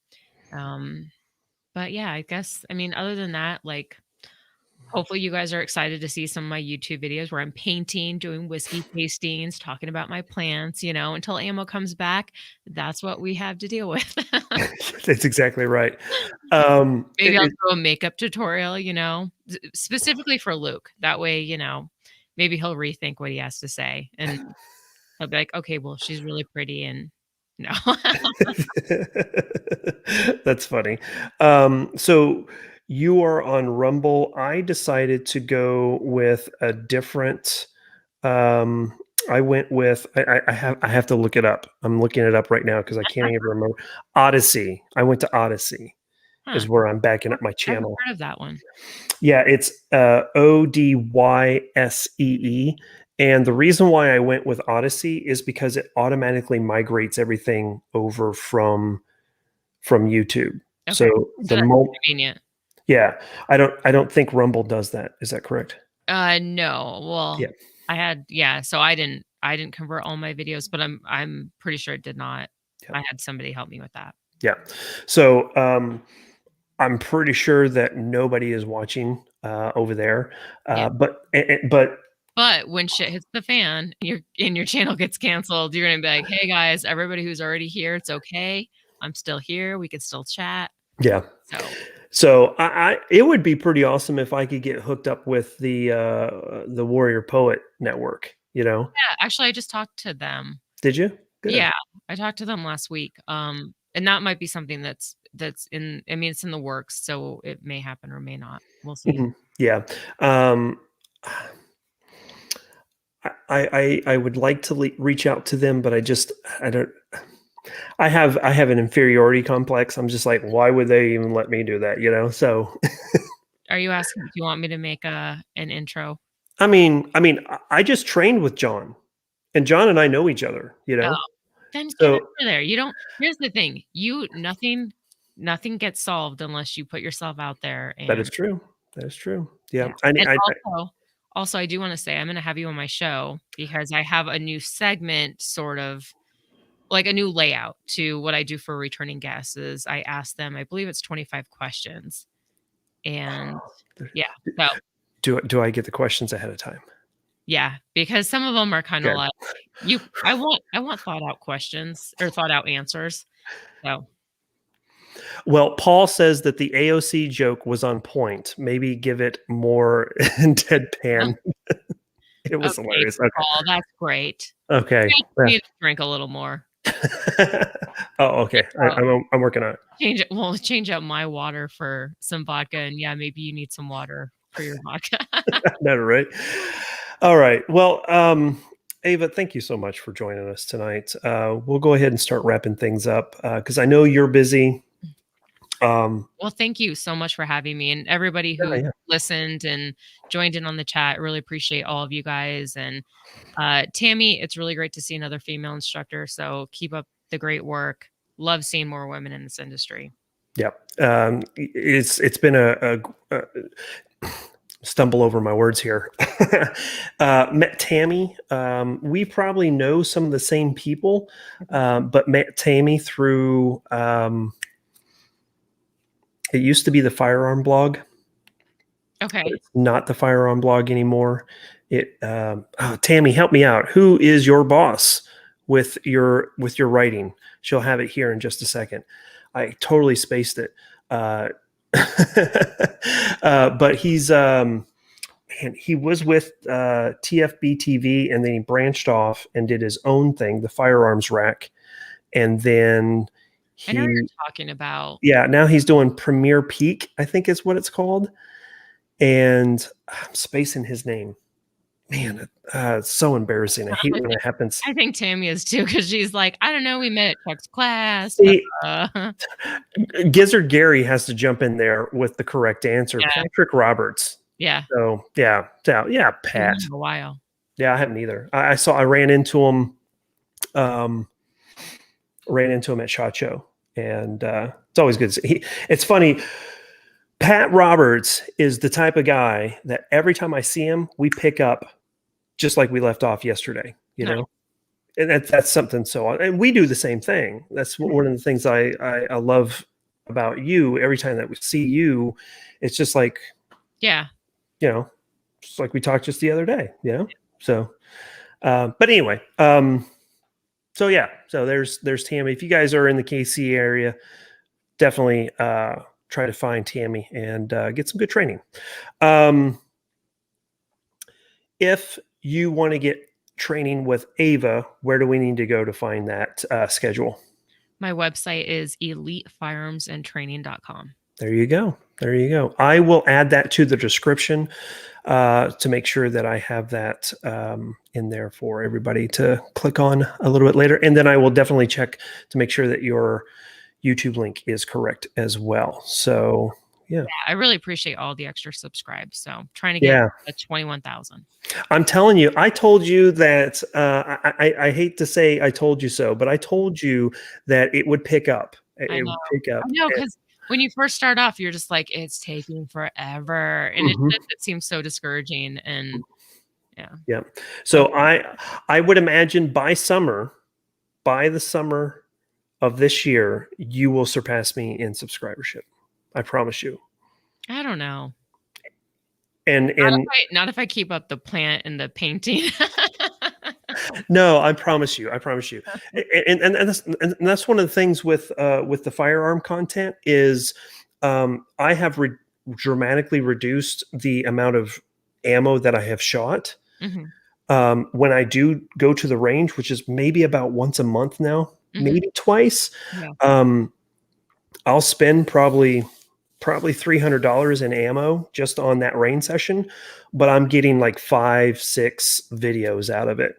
Speaker 2: Um, but yeah, I guess I mean other than that, like hopefully you guys are excited to see some of my YouTube videos where I'm painting, doing whiskey tastings, talking about my plants, until ammo comes back. That's what we have to deal with.
Speaker 1: That's exactly right. Um,
Speaker 2: Maybe
Speaker 1: it,
Speaker 2: I'll
Speaker 1: it,
Speaker 2: do a makeup tutorial, specifically for Luke. That way, maybe he'll rethink what he has to say and he'll be like, okay, well, she's really pretty and no.
Speaker 1: That's funny. So you are on Rumble. I decided to go with a different. Um, I went with. I have to look it up. I'm looking it up right now because I can't even remember. Odyssey. I went to Odyssey.
Speaker 2: Huh.
Speaker 1: Is where I'm backing up my
Speaker 2: Never
Speaker 1: channel.
Speaker 2: heard of that one.
Speaker 1: Yeah, it's Odyssee. And the reason why I went with Odyssey is because it automatically migrates everything over from YouTube.
Speaker 2: Okay.
Speaker 1: So
Speaker 2: So
Speaker 1: the
Speaker 2: that's
Speaker 1: mo
Speaker 2: convenient.
Speaker 1: yeah, I don't think Rumble does that. Is that correct?
Speaker 2: No. Well,
Speaker 1: Yeah.
Speaker 2: yeah, so I didn't convert all my videos, but I'm pretty sure it did not.
Speaker 1: Yeah.
Speaker 2: I had somebody help me with that.
Speaker 1: Yeah. So I'm pretty sure that nobody is watching over there.
Speaker 2: Yeah.
Speaker 1: But
Speaker 2: But when shit hits the fan, your channel gets canceled, you're gonna be like, "Hey guys, everybody who's already here, it's okay. I'm still here. We can still chat."
Speaker 1: yeah.
Speaker 2: So,
Speaker 1: So it would be pretty awesome if I could get hooked up with the Warrior Poet Network. You know,
Speaker 2: yeah, actually, I just talked to them.
Speaker 1: did you? Good.
Speaker 2: Yeah, I talked to them last week. And that might be something that's in I mean, it's in the works, so it may happen or may not. We'll see.
Speaker 1: Mhm. Yeah. Um, I would like to reach out to them, but I don't. I have an inferiority complex. I'm just like, why would they even let me do that? You know. So
Speaker 2: Are you asking if you want me to make an intro?
Speaker 1: I just trained with John, and John and I know each other. You
Speaker 2: Oh,
Speaker 1: know.
Speaker 2: then get
Speaker 1: So
Speaker 2: over there. You don't Here's the thing. Nothing gets solved unless you put yourself out there.
Speaker 1: that
Speaker 2: And
Speaker 1: is true. That is true. Yeah.
Speaker 2: yeah. And also I do want to say I'm going to have you on my show because I have a new segment, sort of like a new layout to what I do for returning guests. Is I ask them, I believe it's 25 questions. And yeah, so
Speaker 1: Do I get the questions ahead of time?
Speaker 2: yeah, because some of them are kind of
Speaker 1: Okay.
Speaker 2: like I want thought out questions or thought out answers. So
Speaker 1: Well, Paul says that the AOC joke was on point. Maybe give it more deadpan. It was
Speaker 2: okay,
Speaker 1: hilarious. Okay.
Speaker 2: Paul, that's great.
Speaker 1: Okay.
Speaker 2: You
Speaker 1: Yeah.
Speaker 2: need to drink a little more.
Speaker 1: Oh, okay. I'm working on it.
Speaker 2: Change up my water for some vodka, and yeah, maybe you need some water for your vodka.
Speaker 1: Better, right? All right. Well, Ava, thank you so much for joining us tonight. We'll go ahead and start wrapping things up because I know you're busy.
Speaker 2: Well, thank you so much for having me, and everybody who
Speaker 1: Yeah.
Speaker 2: listened and joined in on the chat. Really appreciate all of you guys. And Tammy, it's really great to see another female instructor. So keep up the great work. Love seeing more women in this industry.
Speaker 1: Yeah. It's been a stumble over my words here. Met Tammy. We probably know some of the same people, but met Tammy through. It used to be the Firearm blog.
Speaker 2: Okay.
Speaker 1: But it's not the Firearm blog anymore. Tammy, help me out. Who is your boss with your writing? She'll have it here in just a second. I totally spaced it. But he was with TFB TV, and then he branched off and did his own thing, the Firearms Rack, and then
Speaker 2: I know what you're talking about.
Speaker 1: yeah, now he's doing Premier Peak, I think is what it's called, and I'm spacing his name. Man, it's so embarrassing. I hate when it happens.
Speaker 2: I think Tammy is too, because she's like, I don't know, we met at Chuck's class.
Speaker 1: See, Gizzard Gary has to jump in there with the correct answer.
Speaker 2: Yeah.
Speaker 1: Patrick Roberts.
Speaker 2: Yeah.
Speaker 1: So yeah, Pat.
Speaker 2: A while.
Speaker 1: Yeah, I haven't either. I ran into him. Ran into him at SHOT Show, and it's always good to see. It's funny. Pat Roberts is the type of guy that every time I see him, we pick up just like we left off yesterday. You know, and that's something. So, and we do the same thing. That's one of the things I love about you. Every time that we see you, it's just like,
Speaker 2: yeah,
Speaker 1: you know, just like we talked just the other day. You know, so. But anyway, so yeah, so there's Tammy. If you guys are in the KC area, definitely try to find Tammy and get some good training. If you want to get training with Ava, where do we need to go to find that schedule?
Speaker 2: My website is elitefirearmsandtraining.com.
Speaker 1: There you go. There you go. I will add that to the description to make sure that I have that in there for everybody to click on a little bit later. And then I will definitely check to make sure that your YouTube link is correct as well. So, yeah.
Speaker 2: I really appreciate all the extra subscribes. So I'm trying to get 21,000.
Speaker 1: I'm telling you, I told you that I hate to say I told you so, but I told you that it would pick up. It would pick up.
Speaker 2: I know, because when you first start off, you're just like, it's taking forever. And it seems so discouraging. And yeah.
Speaker 1: So I would imagine by the summer of this year, you will surpass me in subscribership. I promise you.
Speaker 2: I don't know.
Speaker 1: And
Speaker 2: not if I keep up the plant and the painting.
Speaker 1: No, I promise you. And that's one of the things with the firearm content is I have dramatically reduced the amount of ammo that I have shot. When I do go to the range, which is maybe about once a month now, maybe twice, I'll spend probably $300 in ammo just on that range session, but I'm getting like 5-6 videos out of it.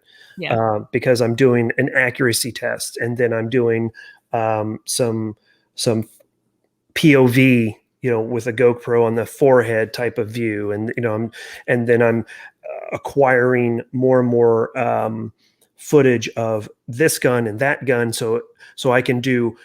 Speaker 1: Because I'm doing an accuracy test, and then I'm doing some POV, with a GoPro on the forehead type of view, and then I'm acquiring more and more footage of this gun and that gun, so I can do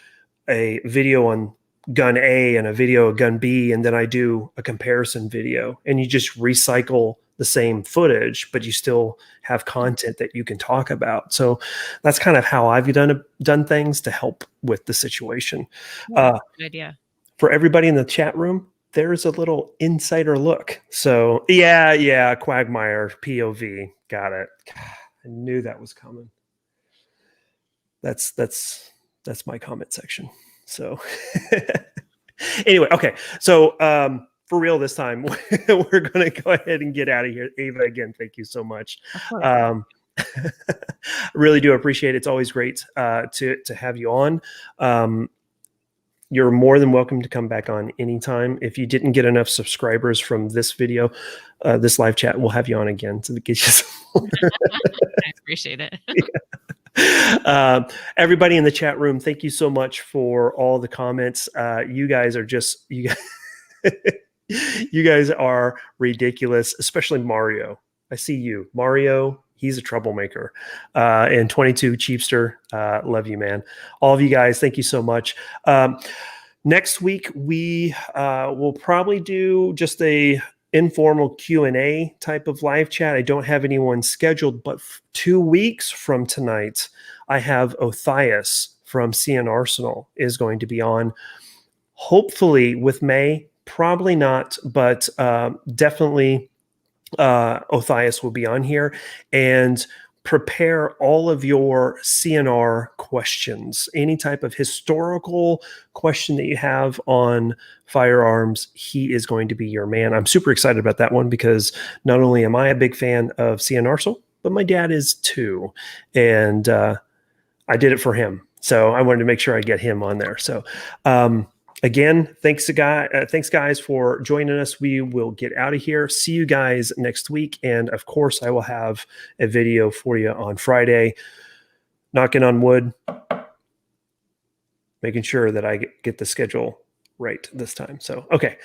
Speaker 1: a video on gun A and a video of gun B, and then I do a comparison video, and you just recycle the same footage, but you still have content that you can talk about. So that's kind of how I've done things to help with the situation.
Speaker 2: Good idea.
Speaker 1: For everybody in the chat room, there's a little insider look. So yeah, Quagmire POV. Got it. I knew that was coming. That's my comment section. So anyway, okay. So for real this time, we're going to go ahead and get out of here. Ava, again, thank you so much.
Speaker 2: Of course.
Speaker 1: Really do appreciate it. It's always great to have you on. You're more than welcome to come back on anytime. If you didn't get enough subscribers from this video, this live chat, we'll have you on again to get you some more.
Speaker 2: I appreciate it.
Speaker 1: Everybody in the chat room, thank you so much for all the comments. You guys are just you guys are ridiculous, especially Mario. I see you, Mario. He's a troublemaker. And 22 Chiefster, love you, man. All of you guys, thank you so much. Next week we will probably do just a informal Q&A type of live chat. I don't have anyone scheduled, but 2 weeks from tonight, I have Othias from CN Arsenal is going to be on. Hopefully with May, probably not, but definitely Othias will be on here, and prepare all of your CNR questions. Any type of historical question that you have on firearms, he is going to be your man. I'm super excited about that one because not only am I a big fan of CN Arsenal, but my dad is too. And I did it for him. So I wanted to make sure I get him on there. So again, thanks guys for joining us. We will get out of here. See you guys next week. And of course, I will have a video for you on Friday. Knocking on wood, making sure that I get the schedule right this time. So, okay.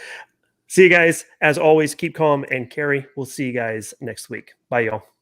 Speaker 1: See you guys. As always, keep calm and carry. We'll see you guys next week. Bye, y'all.